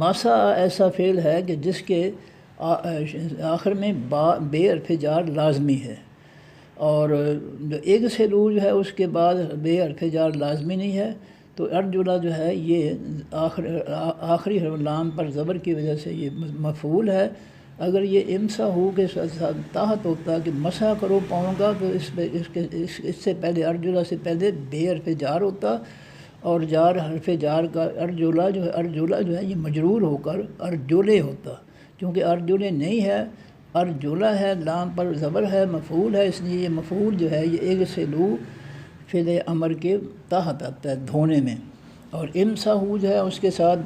مسح ایسا فعل ہے کہ جس کے آخر میں بے حرف جار لازمی ہے، اور جو ایک سے دو جو ہے اس کے بعد بے حرف جار لازمی نہیں ہے، تو ارجلا جو ہے یہ آخری حرف لام پر زبر کی وجہ سے یہ مفعول ہے۔ اگر یہ امسحو کے تحت ہوتا کہ مسح کرو پاؤں کا تو اس سے پہلے ارجلا سے پہلے بے حرف جار ہوتا، اور جار حرف جار کا ارجلا جو ہے یہ مجرور ہو کر ارجولے ہوتا، کیونکہ ارجولے نہیں ہے، ارجلا ہے، لام پر زبر ہے، مفعول ہے، اس لیے یہ مفعول جو ہے یہ ایک سے دو فعل امر کے تحت آتا ہے دھونے میں، اور امسحو جو ہے اس کے ساتھ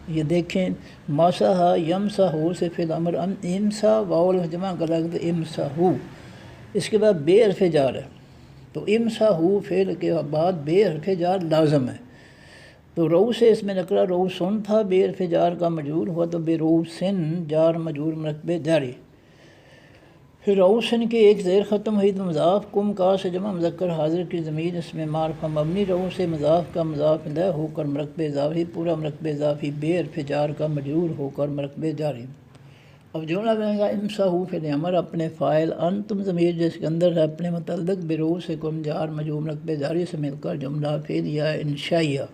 یہ دیکھیں مسحا یمسحو سے فعل امر امسا واو جمع کا لگا تو امسحو، اس کے بعد بے حرف جار ہے، تو امسحو فعل کے بعد بے حرف جار لازم ہے، تو رو سے اس میں نکلا رو سن تھا، بے حرف جار کا مجرور ہوا تو بے رو سن جار مجرور مرکب جاری۔ پھر رو سن کے ایک زیر ختم ہوئی تو مضاف کم کا سے جمع مذکر حاضر کی ضمیر اس میں معرفہ مبنی رو سے مضاف کا مضاف الیہ ہو کر مرکب اضافی، پورا مرکب اضافی بے حرف جار کا مجرور ہو کر مرکب جاری۔ اب جملہ بنے گا امسحوا فعل امر اپنے فاعل انتم ضمیر جس کے اندر ہے اپنے متعلق برو سے کم جار مجرور مرکب جاری سے مل کر جملہ فعلیہ انشائیہ۔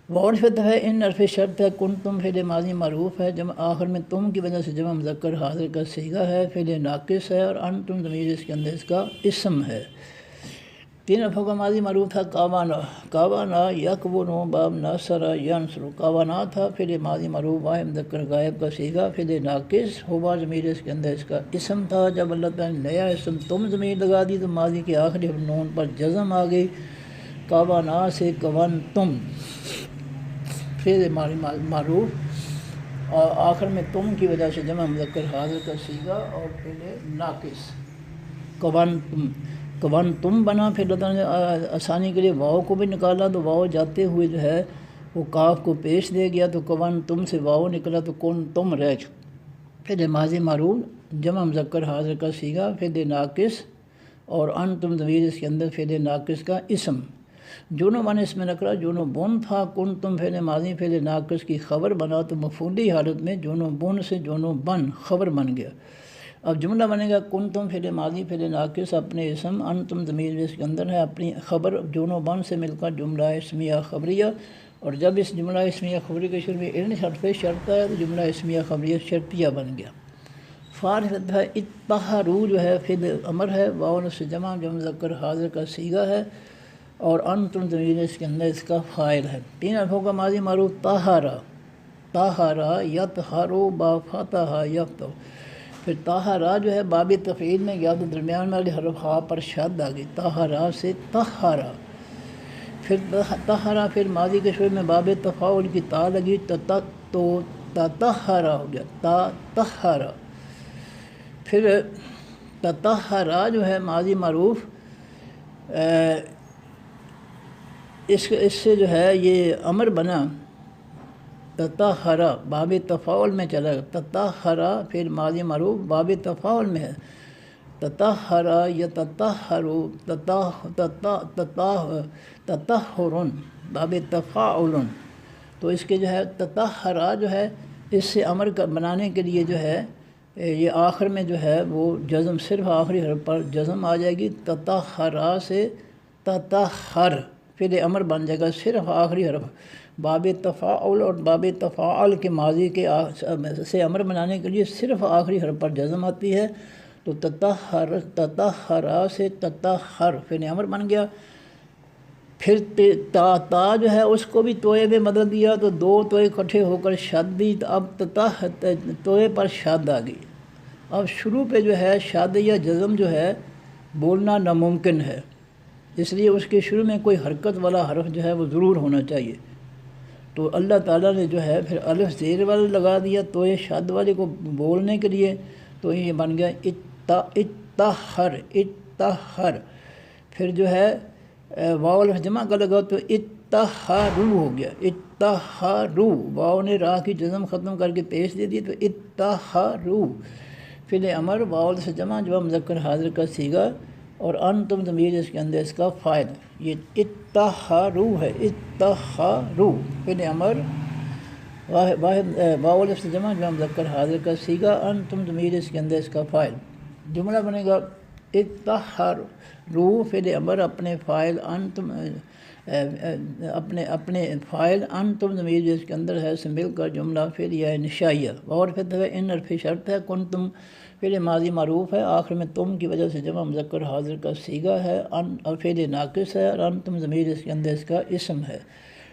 وعرفت ہے ان حرف شرط ہے، کنتم فعل ماضی معروف ہے، جمع آخر میں تم کی وجہ سے جمع مذکر حاضر کا صیغہ ہے، فعل ناقص ہے، اور انتم ضمیر اس کے اندر اس کا اسم ہے۔ تین حرفوں کا ماضی معروف تھا کاوانا، کاوانا یکونو باب ناصر ینصر، کاوانا تھا فعل ماضی معروف واحد مذکر غائب کا صیغہ، فعل ناقص ہوا ضمیر اس کے اندر اس کا اسم تھا۔ جب اللہ تعالیٰ نے نیا اسم تم ضمیر لگا دی تو ماضی کے آخری نون پر جزم آ گئی، کاوانا سے کون تم فعل معروف اور آخر میں تم کی وجہ سے جمع مذکر حاضر کا صیغہ اور فعل ناقص کون تم بنا۔ پھر اللہ تعالیٰ نے آسانی کے لیے واؤ کو بھی نکالا تو واؤ جاتے ہوئے جو ہے وہ کاف کو پیش دے گیا تو کون تم سے واؤ نکلا تو کون تم رہ فعل ماضی معروف جمع مذکر حاضر کا صیغہ، فعل ناقص اور انتم ضمیر اس کے اندر فعل ناقص کا اسم۔ جونو بن اس میں نکرا، جونو بن تھا، کن تم فعل ماضی فعل ناقص کی خبر بنا تو مفعولی حالت میں جونو بن سے جونو بن خبر بن گیا۔ اب جملہ بنے گا کن تم فعل ماضی فعل ناقص اپنے اسم، انتم ضمیر اس کے اندر ہے اپنی خبر جونو بن سے مل کر جملہ اسمیہ خبریہ، اور جب اس جملہ اسمیہ خبری کے شروع میں ان حرف شرط ہے تو جملہ اسمیہ خبریہ شرطیہ بن گیا۔ فارغ ہے اتحرو جو ہے فعل امر ہے، واؤ سے جمع مذکر حاضر کا صیغہ ہے، اور انتم ضمیر اس کے اندر اس کا فاعل ہے۔ تین حرفوں کا ماضی معروف طہارا، طہارا یطہرو با فتح یفتح، پھر طہارا جو ہے باب تفعیل میں گیا تو درمیان والے حرف ہا پر شد آ گئی، طہارا سے طہارا، پھر طہارا پھر ماضی کے شروع میں باب تفاعل کی تا لگی تو تطہرا ہو گیا تطہرا، پھر تطہرا جو ہے ماضی معروف اس سے جو ہے یہ امر بنا، تطہرا باب تفاعل میں چلا گیا، تطہرا پھر ماضی معروف باب تفاعل میں ہے، تطہرا یا تطہرو تطہرن باب تفاعل، تو اس کے جو ہے تطہرا جو ہے اس سے امر کا بنانے کے لیے جو ہے یہ آخر میں جو ہے وہ جزم صرف آخری حرف پر جزم آ جائے گی، تطہرا سے تطہر فعل امر بن جائے گا صرف آخری حرف، باب تفاعل اور باب تفاعل کے ماضی کے سے امر بنانے کے لیے صرف آخری حرف پر جزم آتی ہے، تو تطہرا سے تطہر فعل امر بن گیا۔ پھر تا جو ہے اس کو بھی توئے میں بدل دیا تو دو توئے اکٹھے ہو کر شد دی، تو اب توئے پر شد آ گئی، اب شروع پہ جو ہے شد یا جزم جو ہے بولنا ناممکن ہے، اس لیے اس کے شروع میں کوئی حرکت والا حرف جو ہے وہ ضرور ہونا چاہیے، تو اللہ تعالیٰ نے جو ہے پھر الف زیر والا لگا دیا توئے شد والے کو بولنے کے لیے، تو یہ بن گیا اتحر اتحر، پھر جو ہے واو الف جمع کا لگا تو اتحرو ہو گیا، اتحرو واو نے راہ کی جزم ختم کر کے پیش دے دی تو اتحرو، فعل امر واو سے جمع جو مذکر حاضر کا صیغہ، اور انتم ضمیر اس کے اندر اس کا فاعل، یہ اتحرو ہے، اتحرو فعل امر واحد واو سے جمع جو مذکر حاضر کا صیغہ، انتم ضمیر اس کے اندر اس کا فاعل۔ جملہ بنے گا اتحرو فعل امر اپنے فاعل انتم اپنے فاعل انتم ضمیر جس کے اندر ہے سے مل کر جملہ فعلیہ انشائیہ۔ اور پھر ان حرف شرط ہے، کنتم فعل ماضی معروف ہے، آخر میں تم کی وجہ سے جمع مذکر حاضر کا صیغہ ہے، اور فعل ناقص ہے، اور انتم ضمیر اس کے اندر اس کا اسم ہے۔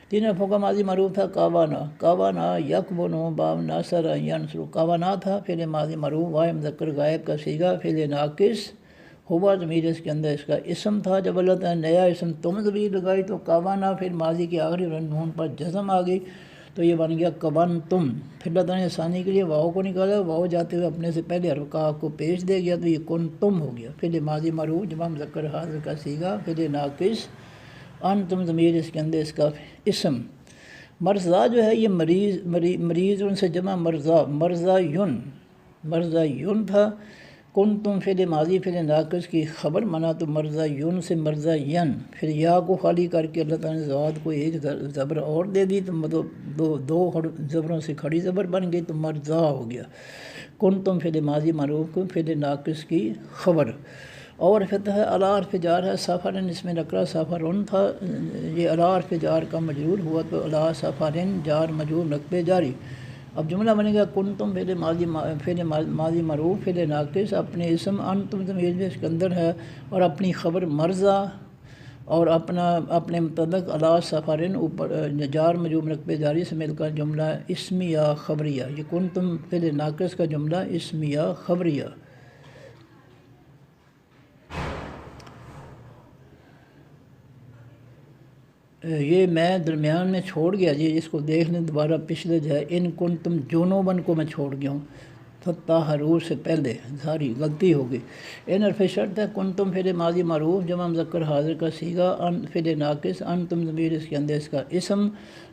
تین حرفوں کا ماضی معروف تھا کاوانا، کاوانا یکونو باب ناصر ینصر، کاوانا تھا فعل ماضی معروف واحد مذکر غائب کا صیغہ، فعل ناقص ہوا ضمیر اس کے اندر اس کا اسم تھا۔ جب اللہ تعالیٰ نے نیا اسم تم ضمیر لگائی تو کاوانا پھر ماضی کے آخری نون پر جزم آ گئی تو یہ بن گیا کون تم، پھر اللہ تعالیٰ نے آسانی کے لیے واؤ کو نکالا، واؤ جاتے ہوئے اپنے سے پہلے حرف کاف کو پیش دے گیا تو یہ کن تم ہو گیا، فعل ماضی معروف جمع مذکر حاضر کا صیغہ، فعل ناقص انتم ضمیر اس کے اندر اس کا اسم. مرضا جو ہے یہ مریض ان سے جمع مرضا یون تھا. کنتم فعل ماضی فعل ناقص کی خبر منا تو مرضا یون سے مرضا ین. پھر یا کو خالی کر کے اللہ تعالیٰ نے زواد کو ایک زبر اور دے دی تو مطلب دو زبروں سے کھڑی زبر بن گئی تو مرضا ہو گیا. کنتم فعل ماضی معروف کو فعل ناقص کی خبر. اور فتح ہے علی حرف جار ہے. سفرن اس میں نکرہ سفرن تھا، یہ علی حرف جار کا مجرور ہوا تو علی سفرن جار مجرور نقب جاری. اب جملہ بنے گا کنتم فعل ماضی معروف فعل ناقص اپنے اسم انتم ضمیر اس کے اندر ہے اور اپنی خبر مرضا اور اپنے متعلق علی سفرن اوپر جار مجرور نقب جاری سے مل کر جملہ اسمیہ خبریہ. یہ کنتم فعل ناقص کا جملہ اسمیہ خبریہ. یہ میں درمیان میں چھوڑ گیا جی، اس کو دیکھ لیں دوبارہ. پچھلے جو ہے ان کنتم جنوبن کو میں چھوڑ گیا ہوں، فتح حروف سے پہلے ساری غلطی ہوگی. ان حرف شرط ہے. کنتم فعل ماضی معروف جمع مذکر حاضر کا صیغہ فعل ناقص انتم ضمیر اس کے اندر اس کا اسم.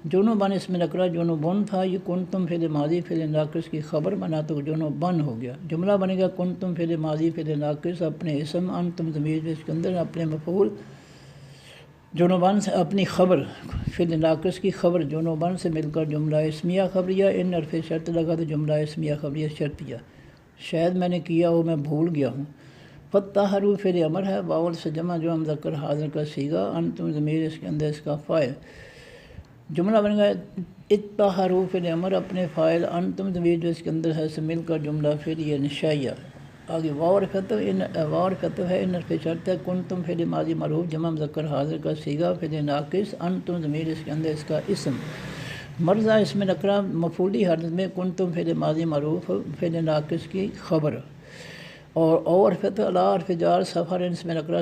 جنوبن اس میں نکرہ جنوبن تھا، یہ کنتم فعل ماضی فعل ناقص کی خبر بنا تو جنوبن ہو گیا. جملہ بنے گا کنتم فعل ماضی فعل ناقص اپنے اسم انتم ضمیر اس کے اندر اپنے مفعول جنوبان سے اپنی خبر فعل ناقص کی خبر جنوبان سے مل کر جملہ اسمیہ خبریہ. ان حرف شرط لگا تو جملہ اسمیہ خبریہ شرطیہ. شاید میں نے کیا ہو، میں بھول گیا ہوں. فتح حروف فعل امر ہے، واول سے جمع جو مذکر حاضر کا صیغہ انتم ضمیر اس کے اندر اس کا فاعل. جملہ بن گیا اتح حروف فعل امر اپنے فاعل انتم ضمیر جو اس کے اندر ہے سے مل کر جملہ فعلیہ نشائیہ. آگے واو اور فتح ہے. ان حرف شرط ہے. کنتم فعل ماضی معروف جمع مذکر حاضر کا صیغہ فعل ناقص انتم ضمیر اس کے اندر اس کا اسم. مرضا اس میں نکرہ مفعولی حالت میں کنتم فعل ماضی معروف فعل ناقص کی خبر. اور فتح علی حرف جار سفرن اس میں نکرہ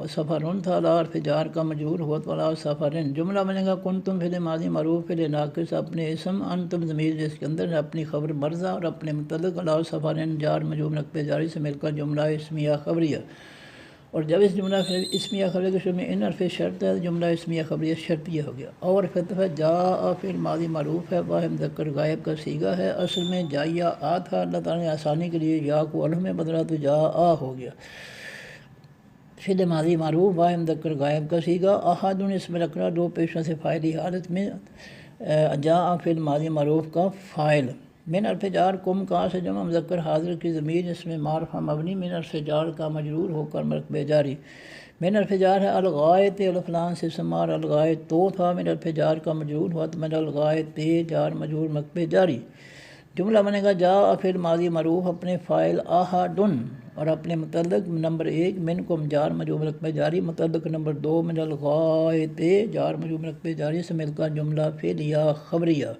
سفرن تھا، علی حرف جار کا مجرور ہوا تو علی سفرن. جملہ بنے گا کنتم فعل ماضی معروف فعل ناقص اپنے اسم انتم ضمیر جس کے اندر اپنی خبر مرضا اور اپنے متعلق علی سفرن جار مجرور نقب جاری سے مل کر جملہ اسمیہ خبریہ. اور جب اس جملہ اسمیہ خبریہ کے شروع میں ان حرف شرط ہے جملہ اسمیہ خبریہ شرطیہ ہو گیا. اور فتح جاء فعل ماضی معروف ہے، واحد مذکر غائب کا صیغہ ہے. اصل میں جایا آ تھا، اللہ تعالیٰ نے آسانی کے لیے یا کو الف میں بدلا تو جاء ہو گیا. فعل ماضی معروف واحد مذکر غائب کا صیغہ. احد اس میں رکھنا دو پیشوں سے فاعلی حالت میں جاء فعل ماضی معروف کا فاعل. من حرف جار کم کا سے جمع مذکر حاضر کی ضمیر اس میں معرفہ مبنی من حرف جار کا مجرور ہو کر مرکب جاری. من حرف جار ہے الغایت الفلان سے سمار الغایت تو تھا، من حرف جار کا مجرور ہوا تو من الغایت جار مجرور مرکب جاری. جملہ بنے گا جاء فعل ماضی معروف اپنے فاعل احدن اور اپنے متعلق نمبر 1 من کم جار مجرور مرکب جاری، متعلق نمبر 2 من الغایت جار مجرور مرکب جاری سے مل کر جملہ فعلیہ خبریہ.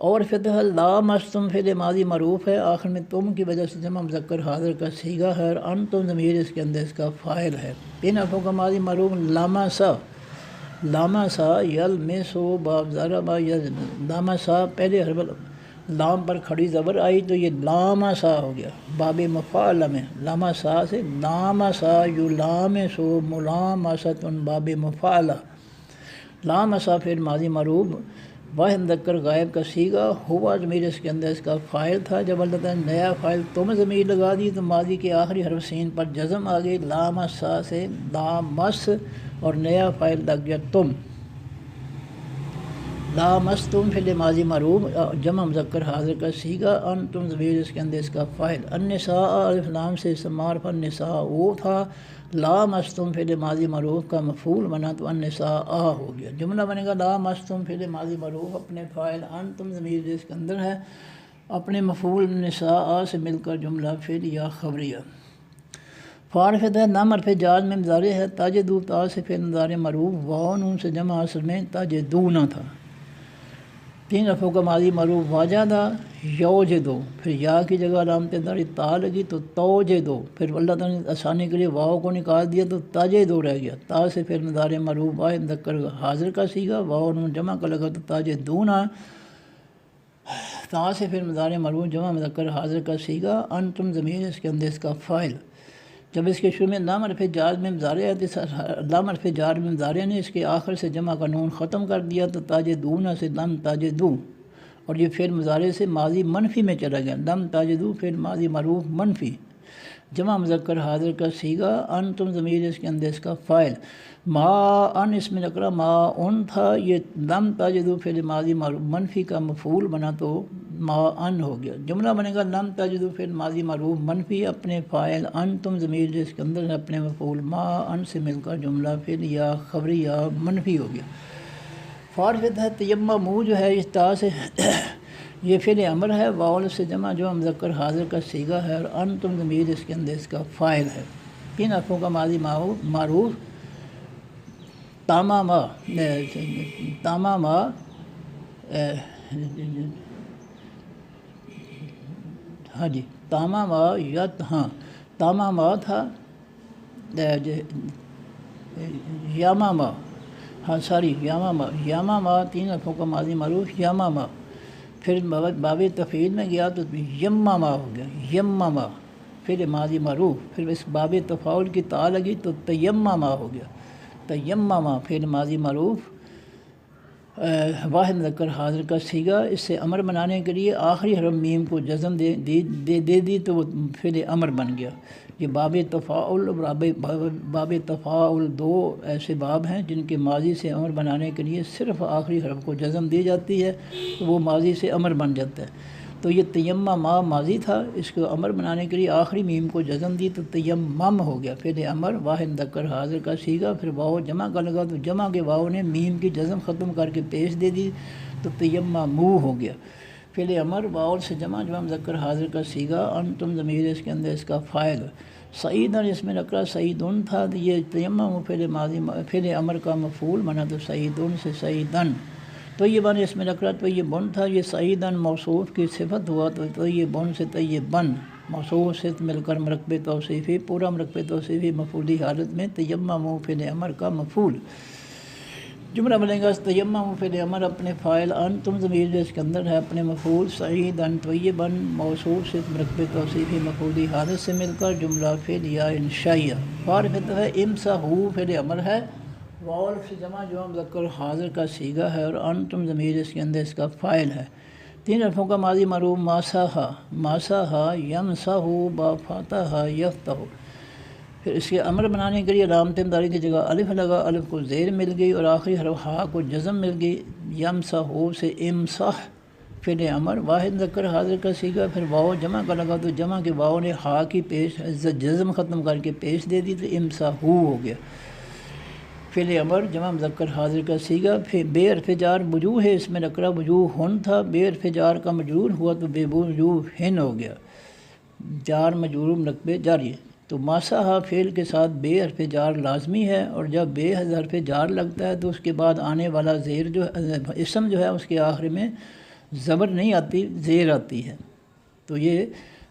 اور فتح لامستم فعل ماضی معروف ہے، آخر میں تم کی وجہ سے جمع مذکر حاضر کا صیغہ ہے اور انتم ضمیر اس کے اندر اس کا فاعل ہے. ان حرفوں کا ماضی معروف لامسا یلمسو باب ضربا لامسا. پہلے حرف لام پر کھڑی زبر آئی تو یہ لامسا ہو گیا. باب مفعول میں لامسا سے لامسا یلامسو ملامستن باب مفعول. لامسا فعل ماضی معروف واحد مذکر غائب کا صیغہ ہوا ضمیر اس کے اندر اس کا فاعل تھا. جب اللہ تعالیٰ نے نیا فاعل تم ضمیر لگا دی تو ماضی کے آخری حرف سین پر جزم آ گئی. لامسا سے لامس اور نیا فاعل لگ گیا تم. لامستم فعل ماضی معروف جمع مذکر حاضر کا صیغہ انتم ضمیر اس کے اندر اس کا فاعل. النساء الف لام سے معرفہ النساء وہ تھا، لامستم فعل ماضی معروف کا مفعول بنا تو النساء ہو گیا. جملہ بنے گا لامستم فعل ماضی معروف اپنے فاعل انتم ضمیر جس کے اندر ہے اپنے مفعول النساء سے مل کر جملہ فعلیہ خبریہ. فارف ہے نام حرف جاز میں مضارع ہے. تاجدو تا سے فعل مضارع معروف واو نون سے جمع اصل میں تاجدونا تھا. 3 حرفوں کا ماضی معروف واجدہ یوجدو، پھر یا کی جگہ علامت داری تا لگی تو توجدو، پھر اللہ تعالیٰ نے آسانی کے لیے واو کو نکال دیا تو تاجدو رہ گیا. تا سے فعل مضارع معروف واحد مذکر حاضر کا صیغہ واو نون جمع کا لگا تو تاجدونا. تا سے فعل مضارع معروف جمع مذکر حاضر کا صیغہ انتم ضمیر اس کے اندر اس کا فاعل. جب اس کے شروع میں لام حرف جار میں مضارع ہے تو لام حرف جار میں مضارع نے اس کے آخر سے جمع کا نون ختم کر دیا تو تاجدون سے لم تاجدو، اور یہ فعل مضارع سے ماضی منفی میں چلا گیا۔ لم تاجدو فعل ماضی معروف منفی، جمع مذکر حاضر کا صیغہ، انتم ضمیر اس کے اندر اس کا فاعل، ما ان اس میں نکرہ ما ان تھا، یہ لم تاجدو فعل ماضی معروف منفی کا مفعول بنا تو ما ان ہو گیا۔ جملہ بنے گا لم تاجدو فعل ماضی معروف منفی، اپنے فاعل انتم ضمیر اس کے اندر اپنے مفعول ما ان سے مل کر جملہ فعل یا خبری یا منفی ہو گیا۔ فارغ ہے تیممو جو ہے اس تا سے یہ فعل امر ہے، واول سے جمع جو مذکر حاضر کا صیغہ ہے، اور انتم ضمیر اس کے اندر اس کا فاعل ہے۔ تین حرفوں کا ماضی معروف تاماما، تاماما ہاں جی تاماما ہاں تاماما تھا، یاماما، ہاں سوری یاماما، یاماما تین حرفوں کا ماضی معروف یاماما، پھر باب تفعیل میں گیا تو یماما ہو گیا، یماما پھر ماضی معروف، پھر اس باب تفاعل کی تا لگی تو تیماما ہو گیا، تیماما پھر ماضی معروف واحد مذکر حاضر کا صیغہ، اس سے امر بنانے کے لیے آخری حرف میم کو جزم دے دی تو وہ فعل امر بن گیا۔ یہ باب تفاعل اور باب تفاعل دو ایسے باب ہیں جن کے ماضی سے امر بنانے کے لیے صرف آخری حرف کو جزم دی جاتی ہے تو وہ ماضی سے امر بن جاتا ہے۔ تو یہ تیمما ماضی تھا، اس کو امر بنانے کے لیے آخری میم کو جزم دی تو تیمم ہو گیا، پھر امر واحد مذکر حاضر کا صیغہ، پھر واو جمع کا لگا تو جمع کے واو نے میم کی جزم ختم کر کے پیش دے دی تو تیممو ہو گیا، پھر امر واو سے جمع مذکر حاضر کا صیغہ، انتم ضمیر اس کے اندر اس کا فاعل، سعیدن اس میں نکرہ سعیدن تھا، یہ تیمم فعل ماضی فعل امر کا مفعول بنا تو سعیدن سے سعیدن، طیبن اس میں نکرہ طیبن تھا، یہ سعیدن موصوف کی صفت ہوا تو طیبن سے طیبن، موصوف سے مل کر مرکب توصیفی، پورا مرکب توصیفی مفعولی حالت میں تیمم فعل امر کا مفعول۔ جملہ بنے گا تیمم فعل امر اپنے فاعل انتم ضمیر اس کے اندر ہے اپنے مفعول سعیدن طیبن موصوف سے مرکب توصیفی مفعولی حالت سے مل کر جملہ فعل یا انشائیہ۔ فارغ ہے امسحو فعل امر ہے، واول سے جمع جو مذکر حاضر کا صیغہ ہے، اور انتم ضمیر اس کے اندر اس کا فاعل ہے۔ تین حرفوں کا ماضی معروف ماساہا، ماساہا یمسحو با فاتحہ یفتح، پھر اس کے امر بنانے کے لیے علامت امداری کی جگہ الف لگا، الف کو زیر مل گئی اور آخری حرف ہا کو جزم مل گئی، یمسحو سے امسح فعل امر واحد مذکر حاضر کا صیغہ، پھر واو جمع کا لگا تو جمع کے واو نے ہا کی پیش جزم ختم کر کے پیش دے دی تو امسحو ہو گیا، فعل امر جمع مذکر حاضر کا صیغہ، پھر بے حرف جار وجوہ ہے، اس میں نکرہ وجوہن تھا، بے حرف جار کا مجرور ہوا تو بے وجوہن ہو گیا، جار مجرور مرکب جاری، تو ماساہا فعل کے ساتھ بے حرف جار لازمی ہے، اور جب بے حرف جار لگتا ہے تو اس کے بعد آنے والا زیر جو اسم جو ہے اس کے آخر میں زبر نہیں آتی، زیر آتی ہے، تو یہ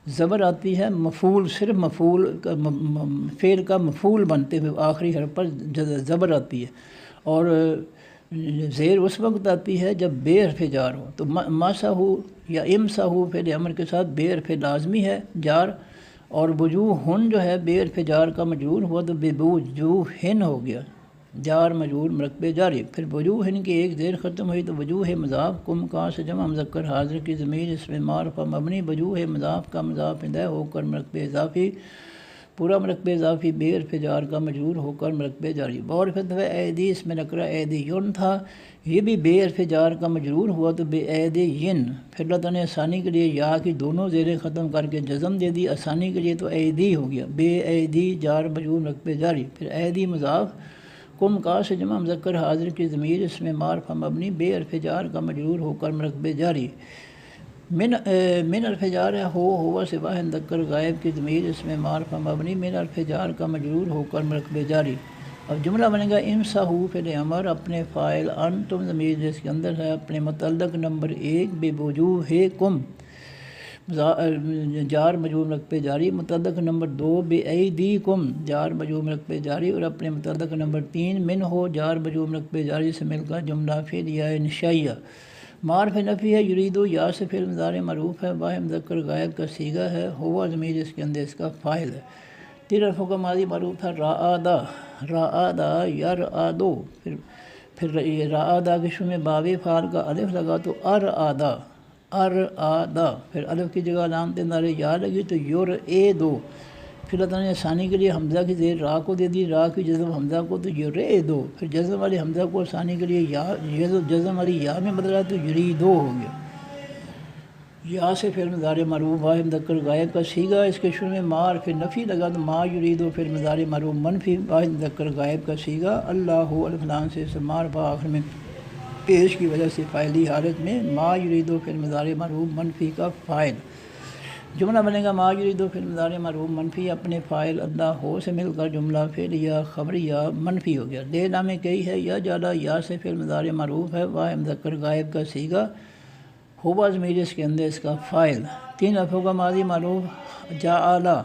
زبر آتی ہے مفعول، صرف مفعول فعل کا مفعول بنتے ہوئے آخری حرف پر زبر آتی ہے، اور زیر اس وقت آتی ہے جب بے حرف جار ہو، تو ماساہو یا امسحو فعل امر کے ساتھ بے حرف لازمی ہے جار، اور وجوہن جو ہے بے حرف جار کا مجرور ہوا تو بے وجوہن ہو گیا، جار مجرور مرکب جاری، پھر وجوہن کی ایک زیر ختم ہوئی تو وجوہ مضاف کم کا سے جمع مذکر حاضر کی ضمیر اس میں معرفہ مبنی، وجوہ مضاف کا مضاف الیہ ہو کر مرکب اضافی، پورا مرکب اضافی بے حرف جار کا مجرور ہو کر مرکب جاری، معرفت ہے ایدی اس میں نکرہ ایدیون تھا، یہ بھی بے حرف جار کا مجرور ہوا تو بے ایدیین، پھر اللہ تعالیٰ نے آسانی کے لیے یا کی دونوں زیریں ختم کر کے جزم دے دی آسانی کے لیے تو ایدی ہو گیا، بے ایدی جار مجرور مرکب جاری، پھر ایدی مضاف کم کا سے جمع مذکر حاضر کی ضمیر اس میں معرفہ مبنی بے حرف جار کا مجرور ہو کر مرکب جاری، من حرف جار ہے ہوا سے واحد مذکر غائب کی ضمیر اس میں معرفہ مبنی من حرف جار کا مجرور ہو کر مرکب جاری۔ اب جملہ بنے گا امسحو فعل امر اپنے فاعل انتم ضمیر جس کے اندر ہے اپنے متعلق نمبر 1 بے وجوہکم جار مجرور مرکب جاری، متعلق نمبر 2 بے ایدیکم جار مجرور مرکب جاری، اور اپنے متعلق نمبر 3 من ہو جار مجرور مرکب جاری سے مل کر جملہ فعل یا انشائیہ۔ معرف نفی ہے یریدو یا سے فعل مضارع معروف ہے، واحد مذکر غائب کا صیغہ ہے، ہوا ضمیر اس کے اندر اس کا فاعل ہے، تین حرفوں کا ماضی معروف تھا رعادا، رعادا یرعادو، پھر رعادا کے شروع میں باب فعل کا الف لگا تو ارعادا، ارعادا، پھر الف کی جگہ علامت نارے یا لگی تو یرعیدو، پھر اللہ تعالیٰ نے ثانی کے لیے حمزہ کی زیر را کو دے دی، را کی جزم حمزہ کو تو یرعیدو، پھر جزم والی حمزہ کو ثانی کے لیے یا جزم والی یا میں بدلا تو یریدو ہو گیا۔ یا سے فعل مضارع مرفوع واحد مذکر غائب کا صیغہ، اس کے شروع میں ما حرف نفی لگا تو ما یریدو فعل مضارع مرفوع منفی واحد مذکر غائب کا صیغہ، اللہ الف لام سے ما رفع آخر میں پیش کی وجہ سے فاعلی حالت میں ما یریدو فعل مضارع مرفوع منفی کا فاعل۔ جملہ بنے گا ما یریدو فعل مضارع مرفوع منفی اپنے فاعل اللہ ہو سے مل کر جملہ فعلیہ خبریہ منفی ہو گیا۔ دے نام کئی ہے یا جالا، یا سے فعل مضارع مرفوع ہے واحد مذکر غائب کا صیغہ، ہوبا ضمیر اس کے اندر اس کا فاعل۔ تین حرفوں کا ماضی معروف جعلا،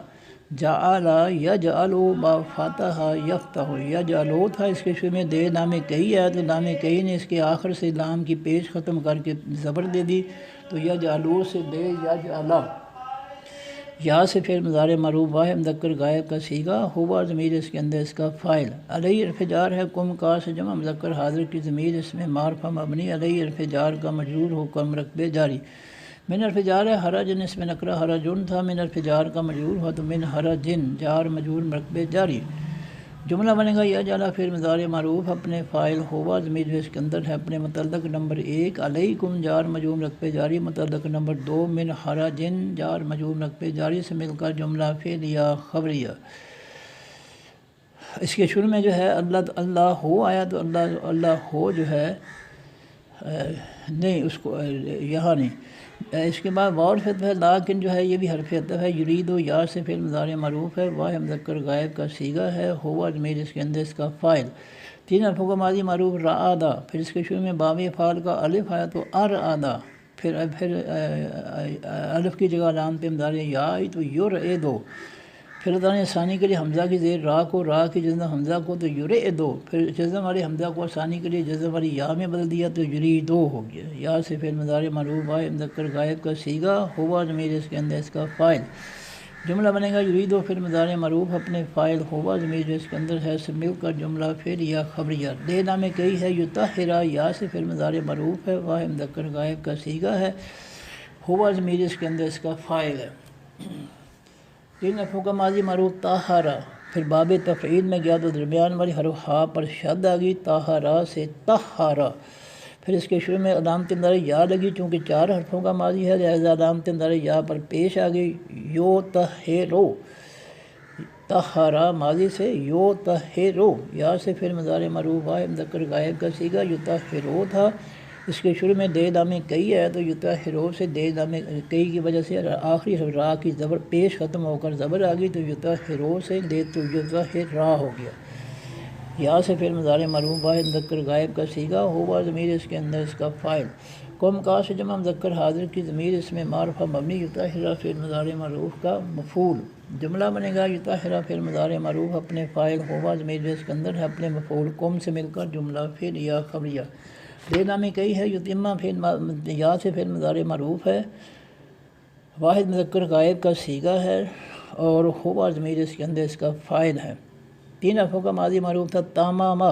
جعلا یجعلو با فتح یفتح، یجعلو تھا، اس کے شروع میں دے نام کئی ہے تو نام کئی نے اس کے آخر سے لام کی پیش ختم کر کے زبر دے دی تو یجعلو سے دے یجعلا۔ یا سے فعل مضارع مرفوع واحد مذکر غائب کا صیغہ، ہوبا ضمیر اس کے اندر اس کا فاعل۔ علیہ حرف جار ہے کم کا سے جمع مذکر حاضر کی ضمیر اس میں معرفہ مبنی علیہ حرف جار کا مجرور ہو کر مرکبے جاری۔ من حرف جار ہے حرجن، اس میں نکرہ حرجن تھا، من حرف جار کا مجرور ہوا تو من حرجن جار مجرور مرکبے جاری۔ جملہ بنے گا یا جالا فعل مضارع معروف اپنے فاعل، ہوبا ضمیر اس کے اندر ہے اپنے متعلق نمبر 1، علیکم جار مجرور مرکبے جاری، متعلق نمبر 2 من حرجن جار مجرور مرکبے جاری سے مل کر جملہ فعلیہ خبریہ۔ اس کے شروع میں جو ہے اللہ ہو آیا تو اللہ ہو جو ہے نہیں، اس کو یہاں نہیں، اس کے بعد واو حرف ہے لیکن جو ہے یہ بھی حرف عطف ہے، یریدو یا سے فعل مضارع معروف ہے واحد مذکر غائب کا صیغہ ہے، ہوا ضمیر اس کے اندر اس کا فاعل۔ تین حرفوں کا ماضی معروف رعادا، پھر اس کے شروع میں باب فعل کا الف آیا تو ارعادا، پھر الف کی جگہ علامت مضارع یا آئی تو یرعیدو، پھر اللہ تعالیٰ نے ثانی کے لیے حمزہ کی زیر را کو، را کی جزم حمزہ کو تو یرعیدو، پھر جزم والی حمزہ کو ثانی کے لیے جزم والی یا میں بدل دیا تو یریدو ہو گیا۔ یا سے فعل مضارع مرفوع واحد مذکر غائب کا صیغہ، ہوا ضمیر اس کے اندر اس کا فاعل۔ جملہ بنے گا یریدو فعل مضارع مرفوع اپنے فاعل، ہوا ضمیر اس کے اندر ہے سے مل کر جملہ فعلیہ خبریہ۔ دے نام کئی ہے یطہرا، یا سے فعل مضارع مرفوع ہے واحد مذکر غائب کا صیغہ ہے، ہوا ضمیر اس کے اندر اس کا فاعل ہے۔ تین حرفوں کا ماضی معروف طہارا، پھر باب تفعیل میں گیا تو درمیان والی حرف ہا پر شد آ گئی، طہارا سے طہارا، پھر اس کے شروع میں علامت مضارع یا لگی، چونکہ چار حرفوں کا ماضی ہے لہذا علامت مضارع یا پر پیش آ گئی، یو طہرو، طہارا ماضی سے یو طہرو، یا سے پھر مضارع مرفوع واحد مذکر غائب کا صیغہ یطہرو تھا، اس کے شروع میں دے لام کئی ہے تو یطہرو سے دے لام کئی کی وجہ سے آخری را کی زبر پیش ختم ہو کر زبر آ گئی تو یطہرو سے دے تو یطہرا ہو گیا۔ یا سے فعل مضارع مرفوع واحد مذکر غائب کا صیغہ، ہوا ضمیر اس کے اندر اس کا فاعل۔ قوم کا سے جمع مذکر حاضر کی ضمیر اس میں معرفہ مبنی یطہرا فعل مضارع مرفوع کا مفعول۔ جملہ بنے گا یطہرا فعل مضارع مرفوع اپنے فاعل، ہوا ضمیر اس کے اندر ہے اپنے مفعول، قوم سے مل کر جملہ فعلیہ خبریہ۔ دے نامی کئی ہے یتیمہ فعل، یا سے فعل مضارع معروف ہے واحد مذکر غائب کا صیغہ ہے اور ہوا ضمیر اس کے اندر اس کا فاعل ہے۔ تین حرفوں کا ماضی معروف تھا تاماما،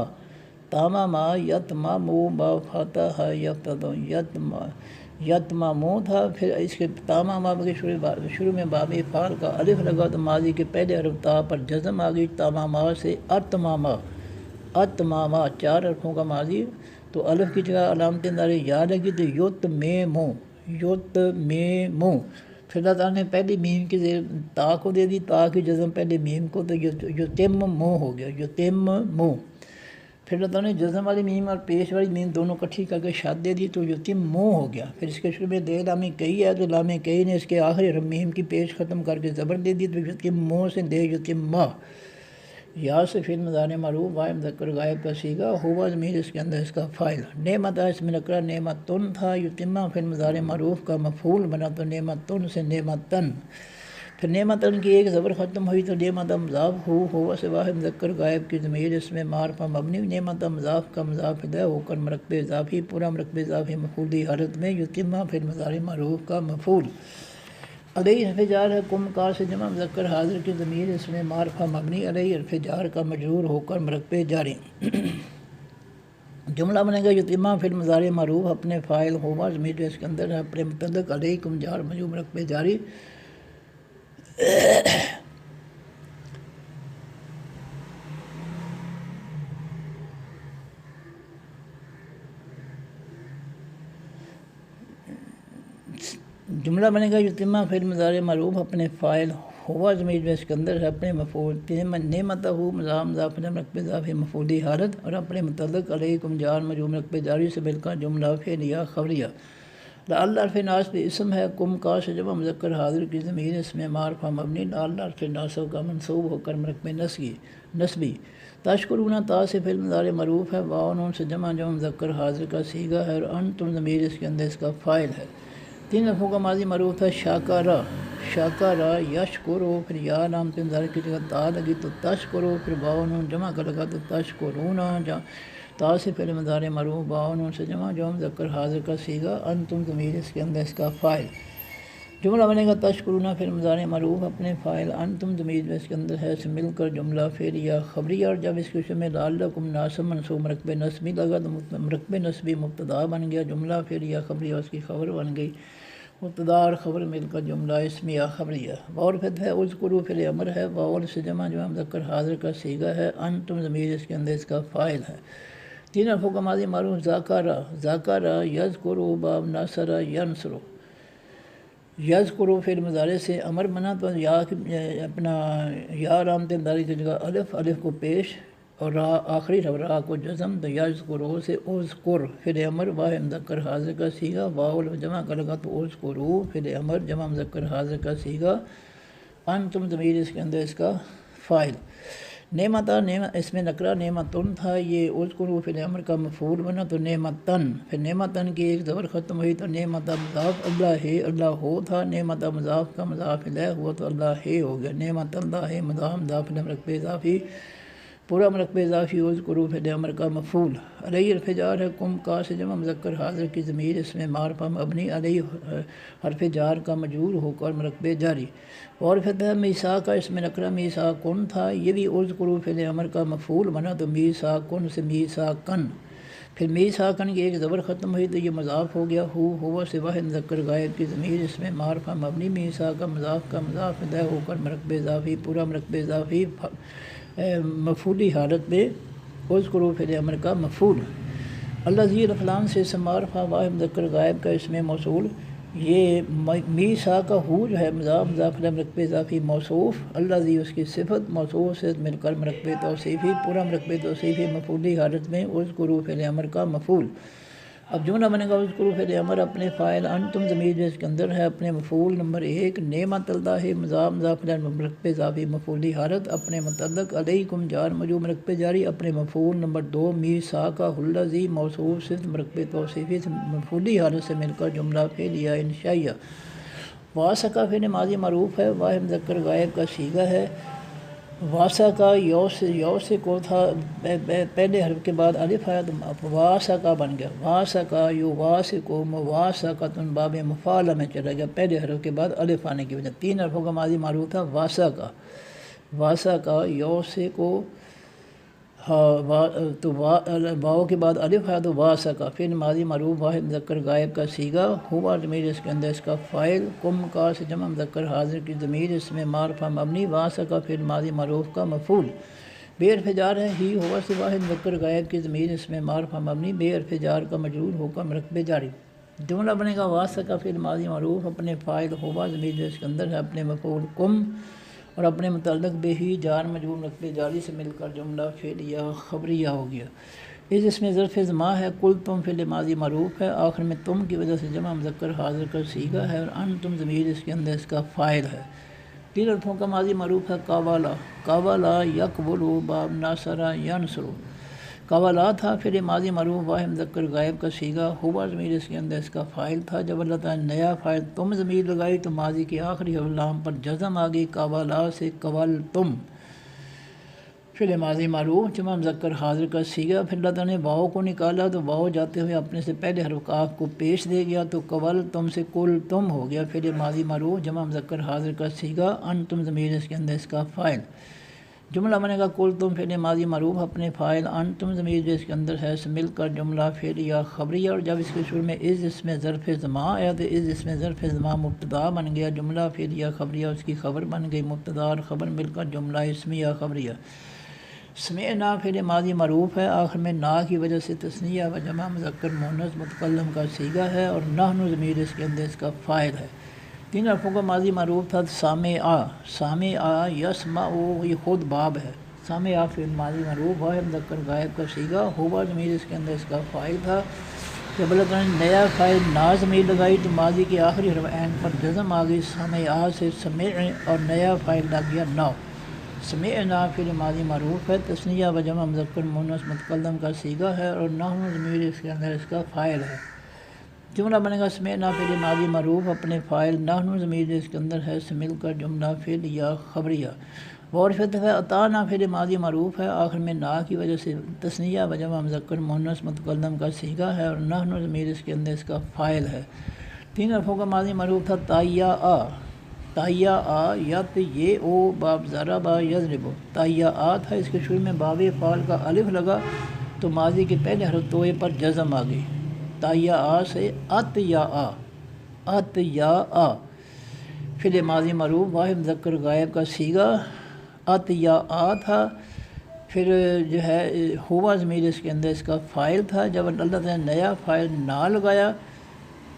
تاماما یتمامو با فتح یفتح، یتمامو تھا، پھر اس کے تاماما کے شروع میں باب فعل کا الف لگا تو ماضی کے پہلے حرف تا پر جزم آ گئی، تاماما سے اتماما، اتماما چار حرفوں کا ماضی تو الف کی جگہ علامت مضارع یا لگی تو یتمیمو، یتمیمو، پھر اللہ تعالیٰ نے پہلی میم کی زیر تا کو دے دی، تا کی جزم پہلے میم کو تو یتممو ہو گیا، یتممو، پھر اللہ تعالیٰ نے جزم والی میم اور پیش والی میم دونوں کٹھی کر کے شاد دے دی تو یتممو ہو گیا۔ پھر اس کے شروع میں دے لام کئی ہے تو لام کئی نے اس کے آخری حرف میم کی پیش ختم کر کے زبر دے دی تو یتممو سے دے یتمہ۔ یا سے فعل مضارع معروف واحد مذکر غائب کا صیغہ، ہوا ضمیر اس کے اندر اس کا فاعل۔ نعمت اس میں نکرہ نعمتن تھا، یتیمہ فعل مضارع معروف کا مفعول بنا تو نعمتن سے نعمتن، پھر نعمتن کی ایک زبر ختم ہوئی تو نعمت مضاف ہو، ہوا سے واحد مذکر غائب کی ضمیر اس میں معرفہ مبنی، نعمت مضاف کا مضاف الیہ ہو کر مرکب اضافی، پورا مرکب اضافی مفعولی حالت میں یتیمہ فعل مضارع معروف کا مفعول۔ علیہ حرف جار ہے کم کار سے جمع مذکر حاضر کی ضمیر اس میں معرفہ مبنی علیہ حرف جار کا مجرور ہو کر مرکب جاری جملہ بنے گا یتیمہ فعل مضارع معروف اپنے فاعل ہوا ضمیر جو اس کے اندر ہے اپنے متعلق علیکم جار مجرور مرکب جاری جملہ بنے گا یتیمہ فعل مضارع معروف اپنے فاعل ہوا ضمیر جو اس کے اندر ہے اپنے مفعول نعمتہ مضاف مضاف الیہ مرکب اضافی مفعولی حالت اور اپنے متعلق علیکم جار مجرور مرکب جاری سے مل کر جملہ فعلیہ خبریہ لعل حرف ناصب اسم ہے کم کا سے جمع مذکر حاضر کی ضمیر اس میں معرفہ مبنی لعل حرف ناصب کا منصوب ہو کر مرکب نسبی تشکرون تا سے فعل مضارع معروف ہے واو نون سے جمع مذکر حاضر کا صیغہ ہے اور انتم ضمیر اس کے اندر اس کا فاعل ہے تین لفظوں کا ماضی معروف ہے شاکرا یشکرو پھر یا نام تین ظاہر کی جگہ تا لگی تو تشکرو پھر واو نون جمع کا لگا تو تشکرونا تا سے فعل مضارع معروف واو نون سے جمع مذکر حاضر کا صیغہ انتم ضمیر اس کے اندر اس کا فاعل جملہ بنے گا تشکرونا فعل مضارع معروف اپنے فاعل انتم ضمیر اس کے اندر ہے سے مل کر جملہ فعلیہ خبریہ اور جب اس کے شمع لعلکم ناصب منصوب مرکب نسبی لگا تو مرکب نسبی مبتدا بن گیا جملہ فعلیہ خبریہ اس کی خبر بن گئی مبتدا اور خبر مل کر جملہ اسمیہ خبریہ اور پھر ہے اذکروا فعل امر ہے واول سے جمع مذکر حاضر کا صیغہ ہے انتم ضمیر اس کے اندر اس کا فاعل ہے تین حرفوں کا ماضی معروف ذاکرا یذکروا باب نصر ینصر یذکروا فعل مضارع سے امر بنا تو یا اپنا یا رام تنداری کی جگہ الف کو پیش اور را آخری را کو جزم تو یذکروا سے اذکر فعل امر واحد مذکر حاضر کا صیغہ واو جمع کا لگا تو اذکروا فعل امر جمع مذکر حاضر کا صیغہ انتم ضمیر اس کے اندر اس کا فاعل نعمتا اس میں نکرہ نعمتن تھا یہ اذکروا فعل امر کا مفعول بنا تو نعمتن پھر نعمتن کی ایک زبر ختم ہوئی تو نعمتا مضاف اللہ ہو تھا نعمتا مضاف کا مضاف الیہ ہوا تو اللہ ہے ہو گیا نعمت اللہ ہے مضاف الیہ مرکب اضافی پورا مرکب اضافی اذکروا فعل امر کا مفعول علیہ حرف جار ہے کم کا سے جمع مذکر حاضر کی ضمیر اس میں معرفہ مبنی علیہ حرف جار کا مجرور ہو کر مرکب جاری اور پھر ہے میثاق کا اس میں نکرہ میثاقن تھا یہ بھی اذکروا فعل امر کا مفعول بنا تو میثاقن سے میثاقن پھر میثاقن کی ایک زبر ختم ہوئی تو یہ مضاف ہو گیا ہوا سے واحد مذکر غائب کی ضمیر اس میں معرفہ مبنی میثاق کا مضاف الیہ ہو کر مرکب اضافی پورا مرکب اضافی مفعولی حالت میں اذکروا فعل امر کا مفعول الذی الفلام سے اسم معرفہ واحد مذکر غائب کا اس میں موصول یہ میثاق کا ہو جو ہے مضاف الیہ مرکب اضافی موصوف الذی اس کی صفت موصوف سے مل کر مرکب توصیفی پورا مرکب توصیفی مفعولی حالت میں اذکروا فعل امر کا مفعول اب جملہ بنے گا اذکروا فعل امر اپنے فاعل انتم ضمیر جو اس کے اندر ہے اپنے مفعول نمبر 1 نعمت اللہ مضاف الیہ مرکب اضافی مفعولی حالت اپنے متعلق علیکم جار مجرور مرکب جاری اپنے مفعول نمبر 2 میثاق الذی موصوف سے مرکب توصیفی مفعولی حالت سے مل کر جملہ فعلیہ انشائیہ واسقہ فعل ماضی معروف ہے واحد مذکر غائب کا صیغہ ہے واسقہ یو سے کو تھا پہلے حرف کے بعد الف آیا تو واسقہ بن گیا واسقہ یو واسقو مواسقۃ باب مفعول میں چلا گیا پہلے حرف کے بعد الف آنے کی وجہ تین حرفوں کا ماضی معروف تھا واسقہ یو سے کو تو واو کے بعد الف آیا تو واسقہ فعل ماضی معروف واحد مذکر غائب کا صیغہ ہوا ضمیر اس کے اندر اس کا فاعل کم کا سے جمع مذکر حاضر کی ضمیر اس میں معرفہ مبنی واسقہ فعل ماضی معروف کا مفعول بے حرف جار ہے ہی ہوا سے واحد مذکر غائب کی ضمیر اس میں معرفہ مبنی بے حرف جار کا مجرور ہو کر مرکب جاری جملہ بنے گا واسقہ فعل ماضی معروف اپنے فاعل ہوا ضمیر جو اس کے اندر ہے اپنے مفعول کم اور اپنے متعلق بے ہی جار مجرور مرکب جاری سے مل کر جملہ فعلیہ خبریہ ہو گیا اس میں ظرف زماں ہے کل تم فعل ماضی معروف ہے آخر میں تم کی وجہ سے جمع مذکر حاضر کا صیغہ ہے اور انتم ضمیر اس کے اندر اس کا فاعل ہے تین حرفوں کا ماضی معروف ہے قابلا یقبلوا باب ناصر ینصر قوالا تھا فعل ماضی معروف واحد مذکر غائب کا صیغہ ہوا ضمیر اس کے اندر اس کا فاعل تھا جب اللہ تعالیٰ نے نیا فاعل تم ضمیر لگائی تو ماضی کی آخری حرف لام پر جزم آ گئی قوالا سے قول تم فعل ماضی معروف جمع مذکر حاضر کا صیغہ، پھر اللہ تعالیٰ نے واؤ کو نکالا تو واؤ جاتے ہوئے اپنے سے پہلے حرف کاف کو پیش دے گیا تو قول تم سے کل تم ہو گیا فعل ماضی معروف جمع مذکر حاضر کا صیغہ، انتم ضمیر اس کے اندر اس کا فاعل۔ جملہ بنے گا کل تم فعل ماضی معروف اپنے فاعل، انتم ضمیر جو اس کے اندر ہے مل کر جملہ فعل یا خبریہ، اور جب اس کے شروع میں اس میں ظرف زمان آیا تو اس میں ظرف زمان مبتدا بن گیا، جملہ فعل یا خبریہ اس کی خبر بن گئی، مبتدا اور خبر مل کر جملہ اسمی یا خبریہ۔ سمعنا فعل ماضی معروف ہے، آخر میں نا کی وجہ سے تثنیہ و جمع مذکر مؤنث متکلم کا صیغہ ہے، اور نحن ضمیر اس کے اندر اس کا فاعل ہے۔ تین حرفوں کا ماضی معروف تھا سامع یسمع، یہ خود باب ہے۔ سامع فعل ماضی معروف ہے مذکر غائب کا صیغہ، ہوا ضمیر اس کے اندر اس کا فاعل تھا۔ جب اللہ تعالیٰ نے نیا فاعل نا ضمیر لگائی تو ماضی کے آخری حرف عین پر جزم آ گئی، سامع سے سمع، اور نیا فاعل لگ گیا نا۔ سمعنا فعل ماضی معروف ہے، تثنیہ و جمع مذکر مؤنث متکلم کا صیغہ ہے، اور نحن ضمیر اس کے اندر اس کا فاعل ہے۔ جملہ بنے گا سمعنا فعل ماضی معروف اپنے فاعل، نحن ضمیر اس کے اندر ہے مل کر جملہ فعل یا خبریہ۔ وعرفت ہے اطعنا فعل ماضی معروف ہے، آخر میں نا کی وجہ سے تثنیہ و جمع مذکر مؤنث متکلم کا صیغہ ہے، اور نحن ضمیر اس کے اندر اس کا فاعل ہے۔ تین حرفوں کا ماضی معروف تھا تائیا یت یہ او باب ضرب یضرب، تائیا تھا، اس کے شروع میں باب فعل کا الف لگا تو ماضی کے پہلے حرف توئے پر جزم آ گئی، تائیا سے ات یا فعل ماضی معروف واحد مذکر غائب کا صیغہ، ات یا تھا، پھر جو ہے ہوا ضمیر اس کے اندر اس کا فاعل تھا۔ جب اللہ تعالیٰ نے نیا فاعل نہ لگایا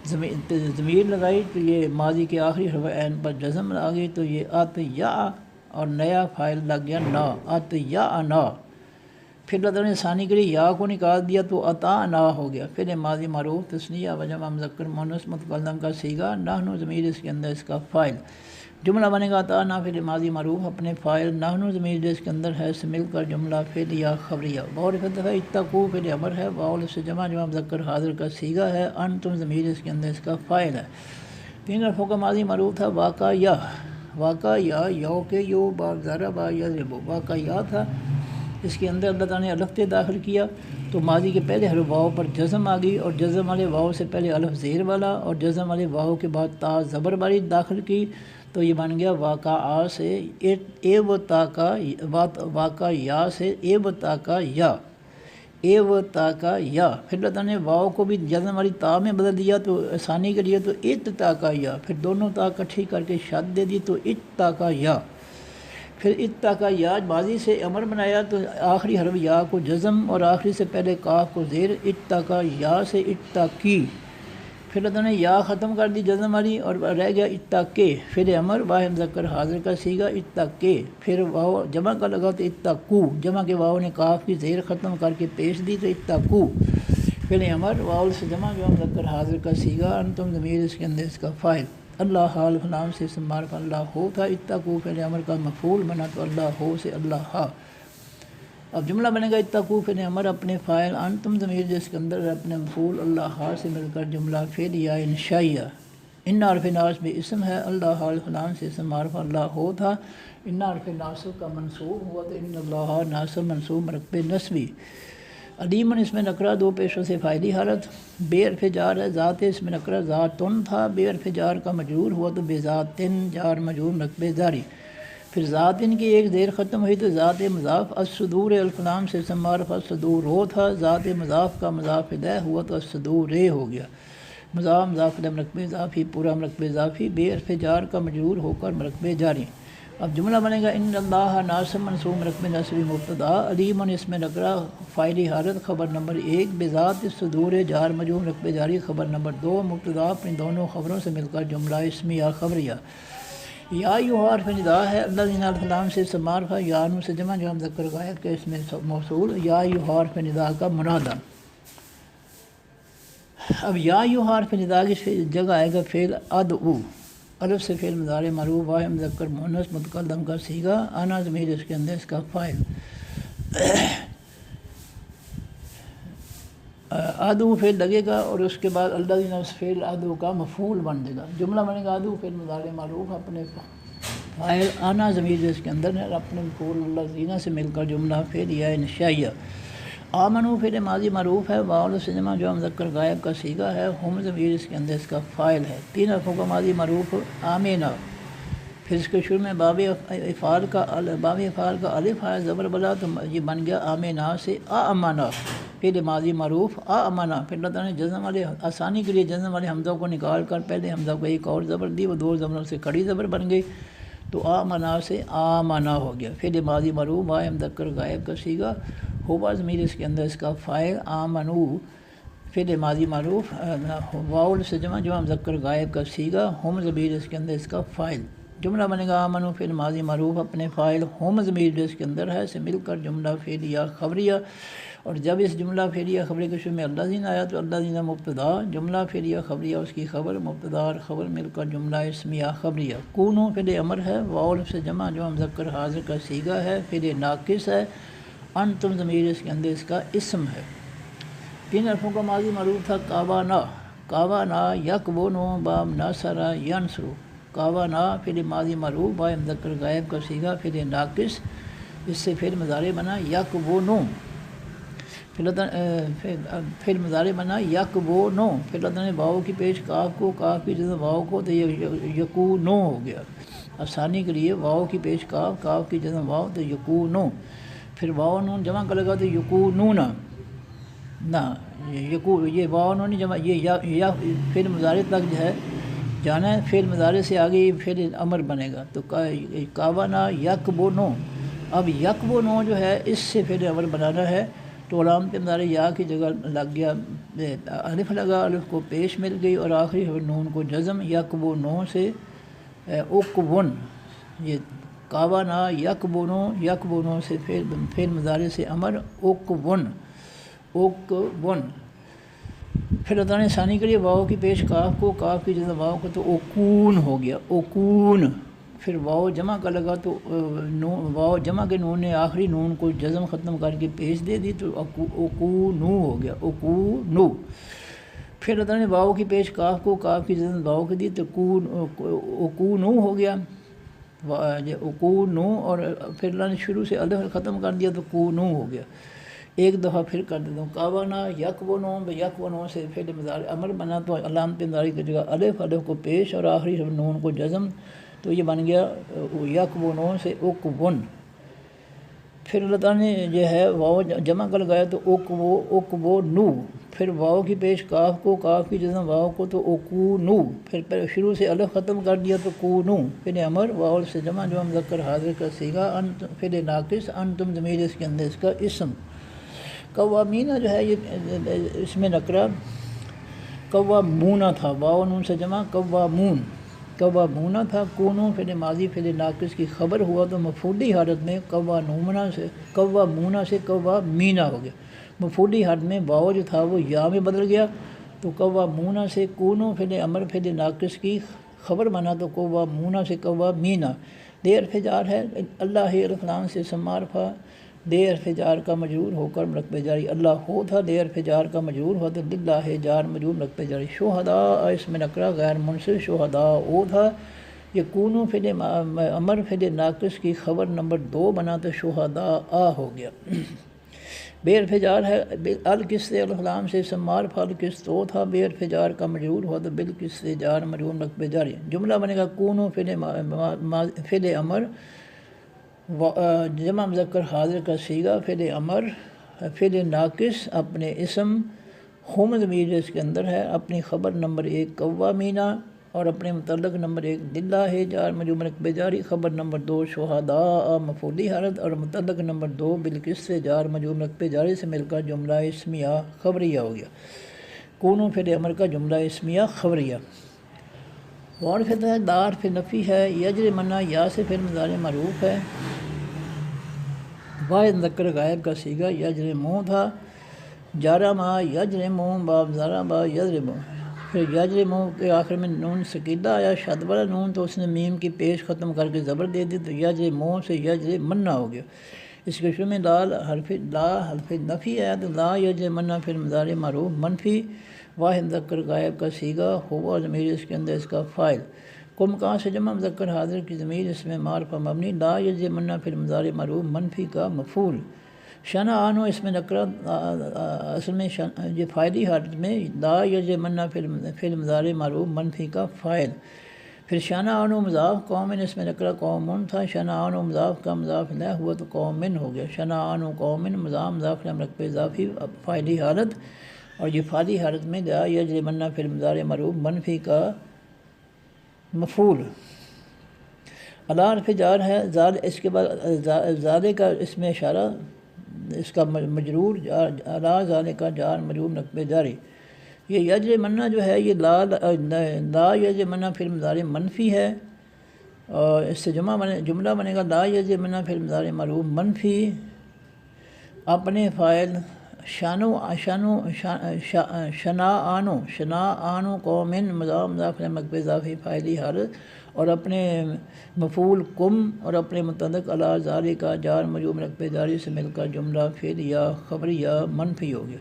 ضمیر لگائی تو یہ ماضی کے آخری حرف عین پر جزم آ گئی تو یہ ات یا، اور نیا فاعل لگ گیا نا، ات یا نا۔ پھر اللہ تعالیٰ نے ثانی کے لیے یا کو نکال دیا تو عطا نا ہو گیا، پھر ماضی معروف تثنیہ و جمع مذکر مؤنث متکلم کا صیغہ، نحن ضمیر اس کے اندر اس کا فاعل۔ جملہ بنے گا عطانا فعل ماضی معروف اپنے فاعل، نحن ضمیر جو اس کے اندر ہے مل کر جملہ فعل یا خبریہ۔ وعرفت ہے اتقوا فعل امر ہے، واو سے جمع مذکر حاضر کا صیغہ ہے، انتم ضمیر اس کے اندر اس کا فاعل ہے۔ تین حرفوں کا ماضی معروف تھا واقع یو کے یو باب ضرب یضرب، واقع تھا، اس کے اندر اللہ تعالیٰ نے الف داخل کیا تو ماضی کے پہلے حرف واو پر جزم آ گئی، اور جزم والے واو سے پہلے الف زیر والا اور جزم والے واو کے بعد تا زبر والی داخل کی تو یہ بن گیا واقع سے اے و تا کا، واقع یا سے اے و تا کا یا، اے و تا کا یا، پھر اللہ تعالیٰ نے واو کو بھی جزم والی تا میں بدل دیا تو آسانی کے لیے تو ات تا کا یا، پھر دونوں تا کٹھی کر کے شد دے دی تو ات تا کا یا، پھر اتتا کا یا ماضی سے امر بنایا تو آخری حرف یا کو جزم اور آخری سے پہلے کاف کو زیر، اتتا کا یا سے اتتا کی، پھر اللہ نے یا ختم کر دی جزم والی اور رہ گیا اتتا کے، پھر امر واحد مذکر حاضر کا صیغہ اتتا کے، پھر واو جمع کا لگا تو اتتا کو، جمع کے واو نے کاف کی زیر ختم کر کے پیش دی تو اتتا کو، پھر امر واو سے جمع مذکر حاضر کا صیغہ، انتم ضمیر اس کے اندر اس کا فاعل۔ اللہ حال نام سے اسم معرف اللہ ہو تھا، اتقوا فعل امر کا مفعول بنا تو اللہ ہو سے اللہ ہا۔ اب جملہ بنے گا اتقوا فعل امر اپنے فاعل، انتم ضمیر جس کے اندر اپنے مفعول اللہ ہا سے مل کر جملہ فعل یا انشائیہ۔ ان حرف ناصب اسم ہے، اللہ حال نام سے اسم معرف اللہ ہو تھا، ان حرف ناصب کا منصوب ہوا تو ان اللہ ناصب منصوب مرکب نسبی۔ علیمن اس میں نکرہ دو پیشوں سے فاعلی حالت، بے حرف جار ہے، ذات اس میں نکرہ ذاتن تھا، بے حرف جار کا مجرور ہوا تو بے ذاتن جار مجرور مرکب جاری، پھر ذاتن کی ایک زیر ختم ہوئی تو ذات مضاف الصدور الفلام سے اسم معرف الصدور ہو تھا، ذات مضاف کا مضاف الیہ ہوا تو الصدور ہو گیا، مضاف مضاف الیہ مرکب اضافی پورا مرکب اضافی، بے حرف جار کا مجرور ہو کر مرکب جاری۔ اب جملہ بنے گا ان اللہ ناصب منصوب مرکب نصبی مبتدا، علیمن اس میں نکرہ فاعلی حالت خبر نمبر 1، بذات صدور جار مجرور مرکب جاری خبر نمبر 2، مبتدا اپنی دونوں خبروں سے مل کر جملہ اسمی یا خبریہ۔ یا یو حرف ندا ہے، اللہ دینا الفلام سے اسم معرف ہے، یا نو سے جمع مذکر غائب کے اس میں موصول، یا یو حرف ندا کا منادہ۔ اب یا یو حرف ندا کی جگہ آئے گا فعل ادعو، الف سے فعل مضارع معروف واحد مذکر مؤنث متکلم کا صیغہ، انا ضمیر اس کے اندر اس کا فاعل۔ ادعو فعل لگے گا اور اس کے بعد الذین اس فعل ادعو کا مفعول بن جائے گا۔ جملہ بنے گا ادعو فعل مضارع معروف اپنے فاعل آنا ضمیر جو اس کے اندر ہے، اپنے مفعول الذین سے مل کر جملہ فعلیہ انشائیہ۔ آمنو فعل ماضی معروف ہے، واؤ سے جمع جو مذکر غائب کا صیغہ ہے، ہم ضمیر اس کے اندر اس کا فاعل ہے۔ تین حرفوں کا ماضی معروف آمینہ، پھر اس کے شروع میں باب افعال کا الف ہے زبر بلا، تو یہ بن گیا آمینہ سے امانہ، فعل ماضی معروف امانہ۔ پھر اللہ تعالیٰ نے جزم والے آسانی کے لیے جزم والے حمزوں کو نکال کر پہلے حمزہ کو ایک اور زبر دی، وہ دو زبروں سے کھڑی زبر بن گئی، تو آمنا سے آمنا ہو گیا۔ فعل ماضی معروف با مذکر غائب کا صیغہ، ہوا ضمیر اس کے اندر اس کا فاعل، آمنو فعل ماضی معروف واؤ سے جمع مذکر غائب کا صیغہ، ہم ضمیر اس کے اندر اس کا فاعل۔ جملہ بنے گا آمنو فعل ماضی معروف اپنے فاعل، ہم ضمیر جو اس کے اندر ہے سے مل کر جملہ فعلیہ خبریہ۔ اور جب اس جملہ فعلیہ خبریہ کے شروع میں الذین آیا تو الذین مبتدا، جملہ فعلیہ خبریہ اس کی خبر، مبتدا اور خبر مل کر جملہ اسمیہ خبریہ۔ کونو فعل امر ہے، واؤ سے جمع مذکر حاضر کا صیغہ ہے، فعل ناقص ہے، انتم ضمیر اس کے اندر اس کا اسم ہے۔ تین حرفوں کا ماضی معروف تھا کاوانا، کاوانا یکونو بام ناصرہ ینصرو، کاوانا فعل ماضی معروف با مذکر غائب کا صیغہ، فعل ناقص، اس سے فعل مضارع بنا یکونو، فعل مضارع بنا یکونو، پھر اللہ تعالیٰ نے واؤ کی پیش کاف کو، کاف کی جگہ واؤ کو، تو یہ یکونو ہو گیا، آسانی کے لیے واؤ کی پیش کاف، کاف کی جگہ واؤ تو یکونو، پھر واؤ نون جمع کر لگا تو یکونون، نہ یہ واؤ نون جمع، یہ فعل مضارع تک جو ہے جانا ہے، فعل مضارع سے آگے یہ فعل امر بنے گا، تو کاوانا یکبونو، اب یکبونو جو ہے اس سے فعل امر بنانا ہے، تو علامت مضارع یا کی جگہ لگ گیا الف لگا، الف کو پیش مل گئی، اور آخری نون کو جزم، یکبونو سے اکون، یہ کاوانا یکبونو، یکبونو سے فعل مضارع سے امر، اکون، اکون۔ پھر اللہ تعالیٰ نے ثانی کے لیے واؤ کی پیش کاف کو، کاف کی جگہ واؤ کو، تو اکون ہو گیا، اکون، پھر واؤ جمع کا لگا تو واؤ جمع کے نون نے آخری نون کو جزم ختم کر کے پیش دے دی، تو اکونو ہو گیا، اکونو۔ پھر اللہ تعالیٰ نے واؤ کی پیش کاف کو، کاف کی جگہ واؤ کی دی، تو اکونو ہو گیا، اکونو، اور پھر اللہ نے شروع سے الف ختم کر دیا تو کونو ہو گیا۔ ایک دفعہ پھر کر دیتا ہوں، کاوانا یکونو، یکونو سے فعل مضارع امر بنا، تو علامت مضارع کی جگہ الف کو پیش اور آخری نون کو جزم، تو یہ بن گیا یکونو سے اکون۔ پھر اللہ تعالیٰ نے جو ہے واؤ جمع کر لگایا تو اکونو، پھر واؤ کی پیش کاف کو، کاف کی جگہ واؤ کو، تو اکونو، پھر شروع سے الف ختم کر دیا تو کونو، فعل امر واؤ سے جمع مذکر حاضر کا صیغہ، فعل ناقص، انتم ضمیر اس کے اندر اس کا اسم۔ قوامینہ جو ہے یہ اس میں نکرہ، قوامونہ تھا، واؤ نون سے جمع قوامون، قوامونہ تھا، کونو فعل ماضی فعل ناقص کی خبر ہوا، تو مفعولی حالت میں قوامونہ سے قوامینہ ہو گیا، مفعولی حالت میں واؤ جو تھا وہ یا میں بدل گیا، تو قوامونہ سے کونو فعل امر فعل ناقص کی خبر بنا، تو قوامونہ سے قوامینہ۔ دے حرف جار ہے، اللہ حرف لام سے اسم معرفہ، دے حرف جار کا مجرور ہو کر مرکب جاری اللہ ہو تھا، دے حرف جار کا مجرور ہو تو للہ جار مجرور مرکب جاری شہداء، اس میں نکرہ غیر منصرف شہداء او تھا، یکونو فعل امر فعل ناقص کی خبر نمبر 2 بنا تو شہداء ہو گیا۔ بے حرف جار ہے، الکس سے الف لام سے اسم معرفہ، الکس تو تھا، بے حرف جار کا مجرور ہو تو بالکس سے جار مجرور مرکب جاری۔ جملہ بنے گا کونو فعل امر جمع مذکر حاضر کا صیغہ، فعل امر فعل ناقص اپنے اسم، ہم ضمیر اس کے اندر ہے، اپنی خبر نمبر 1 قوامینہ، اور اپنے متعلق نمبر 1 للہ جار مجرور مرکب جاری، خبر نمبر 2 شہداء مفعولی حالت، اور متعلق نمبر 2 بالکس سے جار مجرور مرکب جاری سے مل کر جملہ اسمیہ خبریہ ہو گیا۔ کونو فعل امر کا جملہ اسمیہ خبریہ۔ اور پھر دار فی نفی ہے، یجرمنا یا سے فعل مضارع معروف ہے، واحد مذکر غائب کا صیغہ یجرمو تھا، جارما یجرمو باب ضربا یضربو، پھر یجرمو کے آخر میں نون سکیدہ آیا شد والا نون، تو اس نے میم کی پیش ختم کر کے زبر دے دی، تو یجرمو سے یجرمنا ہو گیا۔ اس کے شروع میں لا حرف نفی آیا، تو لا یجرمنا فعل مضارع معروف منفی، واحد مذکر غائب کا صیغہ ہوا ضمیر اس کے اندر اس کا فاعل، کم کہاں سے جمع مذکر حاضر کی ضمیر اس میں معرفہ مبنی، لا یلزمن فی المضارع معروف منفی کا مفعول، شنع آنو اس میں نکرہ اصل میں یہ فاعلی حالت میں لا یلزمن فی المضارع معروف منفی کا فاعل، پھر شنع آنو مضاف، قومن اس میں نکرہ قومن تھا، شنع آنو مضاف کا مضاف الیہ ہوا تو قومن ہو گیا، شنع آنو قومن مضاف مضاف رقب اضافی فاعلی حالت، اور یہ فاعلی حالت میں لا یلزمن فی المضارع معروف منفی کا مفعول۔ علی حرف جار ہے، اس کے بعد زالے کا اس میں اشارہ، اس کا مجرور علی ذالک کا جار مجرور نقب جاری، یہ یجرمن جو ہے یہ لا یجرمن فی المضارع منفی ہے، اور اس سے جملہ بنے گا لا یجرمن فی المضارع معروف منفی اپنے فاعل شنا آنو قومن مضاف مضاف مقب اضافی فاعلی حالت، اور اپنے مفعول کم اور اپنے متعلق علی ذالک کا جار مجرور رقب جاری سے مل کر جملہ فعل یا خبری یا منفی ہو گیا۔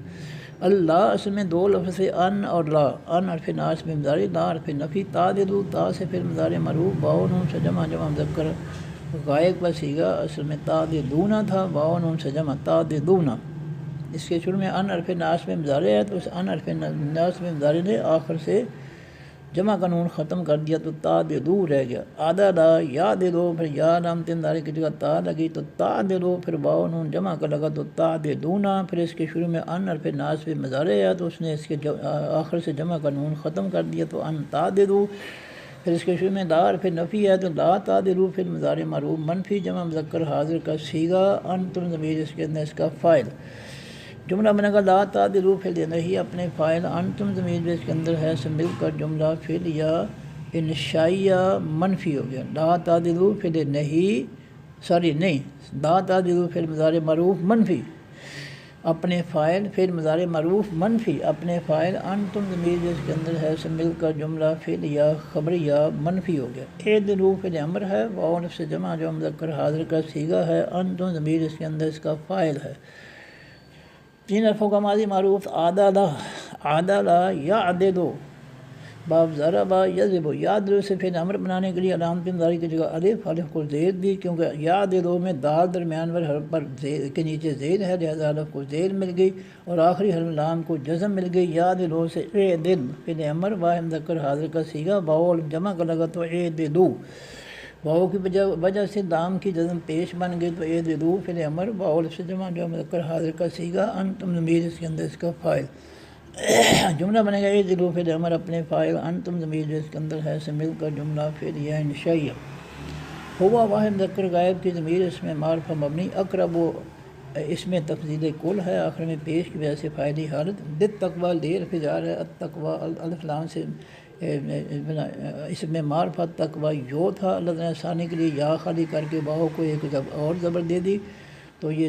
اللہ اصل میں دو لفظ سے ان اور لا، ان حرف ناصب مضارع، لا حرف نفی، تعددو تا سے پھر مضارع معروف، واو نون سے جمع جمع مذکر غائب کا صیغہ اصل میں تعددون تھا، واو نون سے جمع تعددون، اس کے شروع میں ان حرف ناصب مضارع ہے تو اس ان حرف ناصب مضارع نے آخر سے جمع کا نون ختم کر دیا تو تعددو رہ گیا، عددا یعددو، پھر یا علامت مضارع کی جگہ تا لگی تو تعددو، پھر واو نون جمع کا لگا تو تعددون، پھر اس کے شروع میں ان حرف ناصب مضارع ہے تو اس نے اس کے آخر سے جمع کا نون ختم کر دیا تو ان تعددو، پھر اس کے شروع میں لا حرف نفی ہے تو لا تعددو پھر مضارع معروف منفی جمع مذکر حاضر کا صیغہ، انتم ضمیر اس کے اندر اس کا فاعل، جملہ بنے گا لا تعدلوا فعل نہیں اپنے فاعل، انتم ضمیر اس کے اندر ہے سے مل کر جملہ فعل یا انشائیہ منفی ہو گیا، لا تعدلوا فعل نہیں لا تعدلوا فعل مضارع معروف منفی اپنے فاعل، فعل مضارع معروف منفی اپنے فاعل، انتم ضمیر اس کے اندر ہے سے مل کر جملہ فعل یا خبری یا منفی ہو گیا، اعدلوا فعل امر ہے، واو سے جمع جو مذکر حاضر کا صیغہ ہے، انتم ضمیر اس کے اندر اس کا فاعل ہے۔ تین حرفوں کا ماضی معروف عدل یعدل، باب ضرب یضرب، یعدل سے فعل امر بنانے کے لیے علامت مضارع کی جگہ الف کو زید دی، کیونکہ یعدل میں دال درمیان پر حرف پر کے نیچے زید ہے لہذا الف کو زید مل گئی، اور آخری حرف لام کو جزم مل گئی، یعدل سے اعدل فعل امر واحد مذکر حاضر کا صیغہ، واو جمع کا لگا تو اعدلوا، واو کی وجہ سے لام کی جزم پیش بن گئی تو اعدلوا فعل امر واو سے جمع جو مذکر حاضر کا صیغہ، انتم ضمیر اس کے اندر اس کا فاعل، جملہ بنے گا اعدلوا فعل امر اپنے فاعل، انتم ضمیر جو اس کے اندر ہے سے مل کر جملہ فعل یا انشائیہ، ہوا واحد مذکر غائب کی ضمیر اس میں معرفہ مبنی، اقرب اس میں تفضیل کل ہے آخر میں پیش کی وجہ سے فاعلی حالت، للتقویٰ لیر فجار ہے، التقویٰ الف لام سے اس میں معرفہ تقویٰ یو تھا، اللہ تعالیٰ ثانی کے لیے یا خالی کر کے واو کو ایک جب اور زبر دے دی تو یہ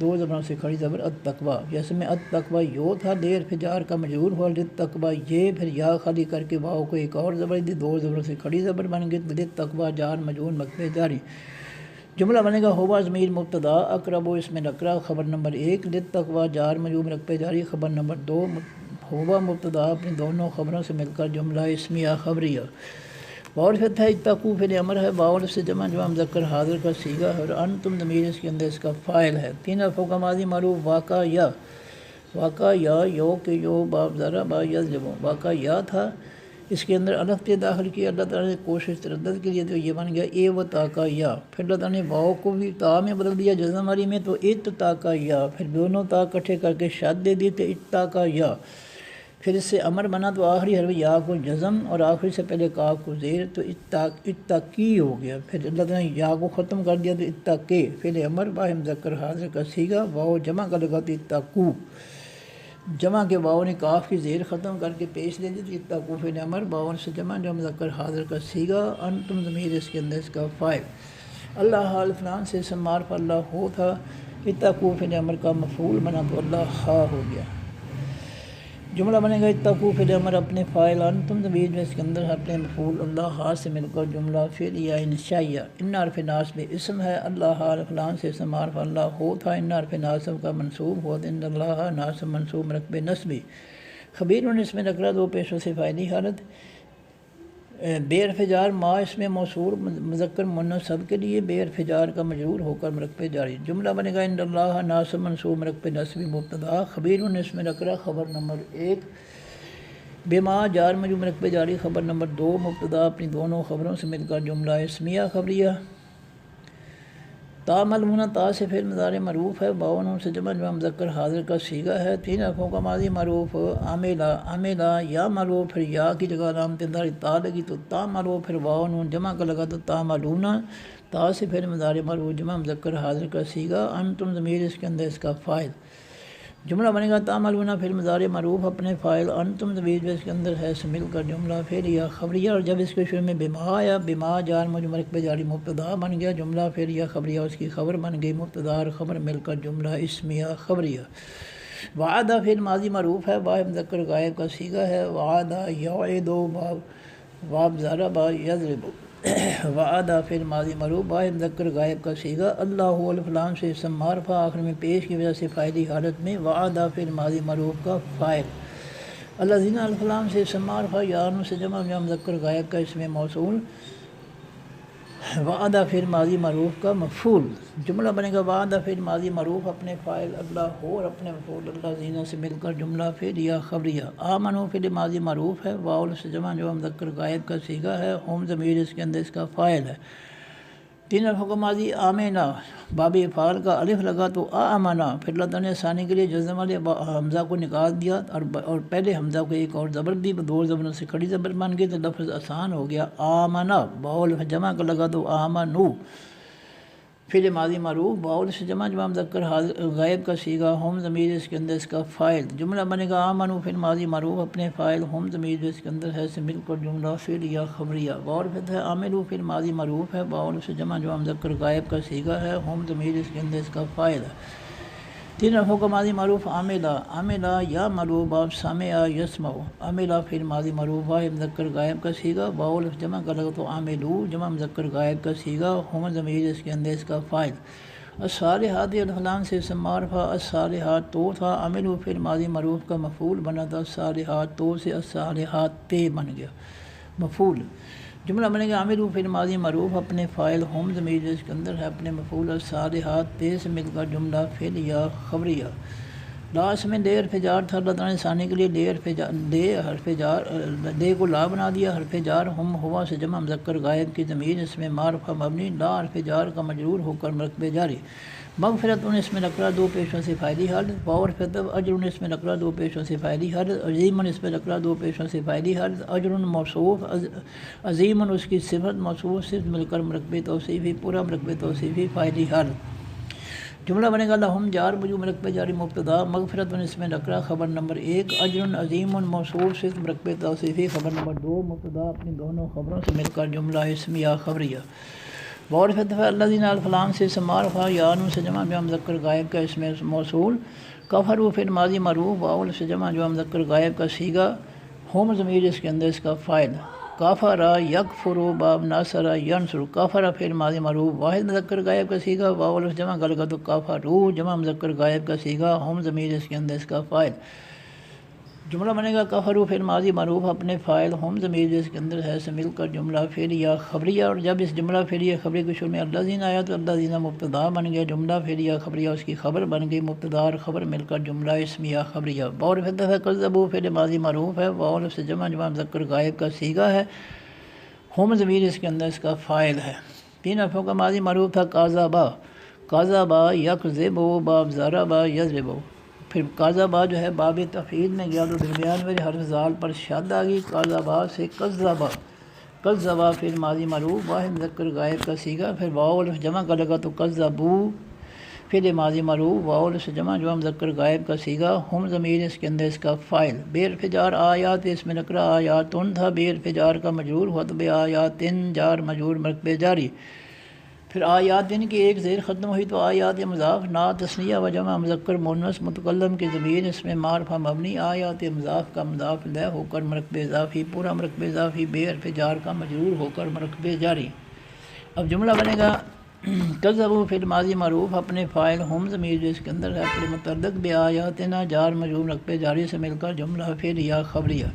دو زبروں سے کھڑی زبر التقویٰ، جیسے میں التقویٰ یو تھا لیر فجار کا مجرور ہوا، للتقویٰ یہ پھر یا خالی کر کے واو کو ایک اور زبر دی، دو زبروں سے کھڑی زبر بن گئی، للتقویٰ جار مجرور مقبے جاری، جملہ بنے گا ہوا ضمیر مبتدا، اقرب اس میں نکرہ خبر نمبر 1، للتقویٰ جار مجرور مقبے جاری خبر نمبر 2، ہوا مبتدا اپنی دونوں خبروں سے مل کر جملہ اسمیہ خبریہ، واو فتح ہے، اتقوا فعل امر ہے، واو سے جمع مذکر حاضر کا صیغہ ہے، اور انتم ضمیر اس کے اندر اس کا فاعل ہے۔ تین حرفوں کا ماضی معروف واقع یا یو کے یو، باب ضرب یضرب، واقع یا تھا، اس کے اندر الف کے داخل کیا اللہ تعالیٰ نے کوشش تردد کے لیے تو یہ بن گیا اے و تا کا یا، پھر اللہ تعالیٰ نے واو کو بھی تا میں بدل دیا جزم والی میں تو ات تا کا یا، پھر دونوں تا اکٹھے کر کے شد دے دی تو اتا کا یا، پھر اس سے امر بنا تو آخری حرف یا کو جزم اور آخری سے پہلے کاف کو زیر تو اتقی ہو گیا، پھر اللہ تعالیٰ نے یا کو ختم کر دیا تو اتقے فعل امر واحد مذکر حاضر کا صیغہ، واو جمع کا لگا تو اتقو، جمع کے واو نے کاف کی زیر ختم کر کے پیش دے دی تو اتقو فعل امر واو سے جمع جو مذکر حاضر کا صیغہ، انتم ضمیر اس کے اندر اس کا فاعل، اللہ حال فلان سے اسم معرفہ اللہ ہو تھا، اتقو فعل امر کا مفعول بنا تو اللہ ہا ہو گیا، جملہ بنے گا اتقوا فعل امر اپنے فاعل، انتم ضمیر جو اس کے اندر اپنے مفعول اللہ ہا سے مل کر جملہ فعل یا انشائیہ، ان حرف ناصب اسم ہے، اللہ حال فلان سے اسم معرفہ اللہ ہو تھا، ان حرف ناصب کا منصوب ہوا ان اللہ ناصب منصوب رقب نصبی، خبیر اس میں نکرہ دو پیشوں سے فاعلی حالت، بے حرف جار ما اس میں موصول مذکر مؤنث سب کے لیے بے حرف جار کا مجرور ہو کر مرکب جاری جملہ بنے گا ان اللہ ناصب منصوب مرکب نصبی مبتدا خبیر اس میں نکرہ خبر نمبر 1 بما جار مجرور مرکب جاری خبر نمبر 2 مبتدا اپنی دونوں خبروں سے مل کر جملہ اسمیہ خبریہ تا ملمونہ تا سے فعل مضارع معروف ہے باون سے جمع مذکر حاضر کا صیغہ ہے 3 حرفوں کا ماضی معروف عاملہ یا معروف پھر یا کی جگہ علامت اندار تا لگی تو تا معروف پھر باون جمع کا لگا تو تا ملونہ تا سے فعل مضارع معروف جمع مذکر حاضر کا صیغہ انتم ضمیر اس کے اندر اس کا فاعل جملہ بنے گا تعملون فعل مضارع معروف اپنے فاعل انتم ضمیر اس کے اندر ہے سے مل کر جملہ فعلیہ خبریہ اور جب اس کے شروع میں بما آیا بما جار مجرور مرکب جاری مبتدا بن گیا جملہ فعلیہ خبریہ اس کی خبر بن گئی مبتدا اور خبر مل کر جملہ اسمیہ خبریہ وعدہ فعل ماضی معروف ہے با مذکر غائب کا صیغہ ہے وعدہ یعد باب ضرب یضرب وعدہ فعل ماضی معروف با مذکر غائب کا صیغہ اللہ الف لام سے اسم معرفہ آخر میں پیش کی وجہ سے فاعلی حالت میں وعدہ فعل ماضی معروف کا فاعل الذین الف لام سے اسم معرفہ یان سے جمع مذکر غائب کا اسم موصول وعدہ فعل ماضی معروف کا مفعول جملہ بنے گا وعدہ فعل ماضی معروف اپنے فاعل اللہ اور اپنے مفعول اللہ زینہ سے مل کر جملہ فعلیہ خبریہ آمنو فعل ماضی معروف ہے واؤ سے جمع جو مذکر غائب کا صیغہ ہے ہم ضمیر اس کے اندر اس کا فاعل ہے 3 حرفوں کا ماضی آمینہ باب افعال کا الف لگا تو آمنا پھر اللہ نے ثانی کے لیے جزم والے حمزہ کو نکال دیا اور پہلے حمزہ کو ایک اور زبر دی 2 زبروں سے کھڑی زبر بن گئی تو لفظ آسان ہو گیا آمنا باول جمع کا لگا تو آمنو فعل ماضی معروف باول سے جمع مذکر غائب کا صیغہ ہم ضمیر اس کے اندر اس کا فاعل جملہ بنے گا آمنو فعل ماضی معروف اپنے فاعل ہم ضمیر اس کے اندر ہے سے مل کر جملہ فعلیہ خبریہ باول ہے عاملو فعل ماضی معروف ہے باول سے جمع مذکر غائب کا صیغہ ہے ہم ضمیر اس کے اندر اس کا فاعل ہے 3 حرفوں کا ماضی معروف عاملہ یا معروف باب سامع یسمع عاملہ فعل ماضی معروف ہے مذکر غائب کا صیغہ باول جمع کا لگا تو عاملو جمع مذکر غائب کا صیغہ ہم ضمیر اس کے اندر اس کا فاعل الصالحات الفلان سے اسم معرفہ الصالحات تو تھا عاملو فعل ماضی معروف کا مفعول بنا تھا الصالحات تو سے الصالحات پہ بن گیا مفعول جملہ بنے گا عاملو فعل ماضی معروف اپنے فاعل ہم ضمیر اس کے اندر ہے اپنے مفعول الصالحات پہ سے مل کر جملہ فعلیہ خبریہ لاس میں دے حرف جار تھا اللہ تعالیٰ نے ثانی کے لیے دے کو لا بنا دیا حرف جار ہم ہوا سے جمع مذکر غائب کی ضمیر اس میں معرفہ مبنی لا حرف جار کا مجرور ہو کر مرکب جاری مغفرت اس میں نکرہ 2 پیشوں سے فائلی حالت باور فتب اجر اس میں نکرہ 2 پیشوں سے فائلی حالت عظیمن اس میں نکرہ 2 پیشوں سے فائلی حالت اجر موصوف عظیمن اس کی صفت موصوف سے مل کر مرکب توصیفی پورا مرکب توصیفی فائلی حالت جملہ بنے گا لہم جار مجرور مرکب جاری مبتدا مغفرت اس میں نکرہ خبر نمبر 1 اجر عظیم موصوف سے مرکب توصیفی خبر نمبر 2 مبتدا اپنی دونوں خبروں سے مل کر جملہ اسمیہ خبریہ وعرفت الذین الفلام سے اسم معرفہ یان سے جمع مذکر غائب کا اسم موصول کفروا فعل ماضی معروف واول سے جمع مذکر غائب کا صیغہ ہم ضمیر اس کے اندر اس کا فاعل کافرا یکفر باب ناصر ینصر کافر فعل ماضی معروف واحد مذکر غائب کا صیغہ واول سے جمع غلط تو کافروا جمع مذکر غائب کا صیغہ ہم ضمیر اس کے اندر اس کا فاعل جملہ بنے گا کفروا فعل ماضی معروف اپنے فاعل ہم ضمیر اس کے اندر ہے سے مل کر جملہ فعلیہ خبریہ اور جب اس جملہ فعلیہ خبری کے شروع میں الذین آیا تو الذین مبتدا بن گیا جملہ فعلیہ خبریہ اس کی خبر بن گئی مبتدا اور خبر مل کر جملہ اسمیہ خبریہ باور فتح کذبوا فعل ماضی معروف ہے واول سے جمع مذکر غائب کا صیغہ ہے ہم ضمیر اس کے اندر اس کا فاعل ہے 3 حرفوں کا ماضی معروف تھا کاذبا یکذب باب ضرب یضرب پھر کاذبا جو ہے باب تفعیل میں گیا تو درمیان میں حرف زال پر شد آ گئی کاذبا سے کذبا پھر ماضی معروف واحد مذکر غائب کا صیغہ پھر واو الف جمع کا لگا تو کذبوا پھر ماضی معروف واو الف سے جمع مذکر غائب کا صیغہ ہم ضمیر اس کے اندر اس کا فاعل بے حرف جار آیات اس میں نکرہ آیاتن تھا بے حرف جار کا مجرور ہوا تو بے آیاتن جار مجرور مرکب جاری پھر آیات ان کی ایک زیر ختم ہوئی تو آیات مضاف نا تثنیہ و جمع مذکر مؤنث متکلم کی ضمیر اس میں معرفہ مبنی آیات مضاف کا مضاف الیہ ہو کر مرکب اضافی پورا مرکب اضافی بے حرف جار کا مجرور ہو کر مرکب جاری اب جملہ بنے گا کذبوا فی الماضی معروف اپنے فاعل ہم ضمیر جو اس کے اندر ہے اپنے متعلق بآیاتنا جار مجرور رقبے جاری سے مل کر جملہ فعل یا خبریہ۔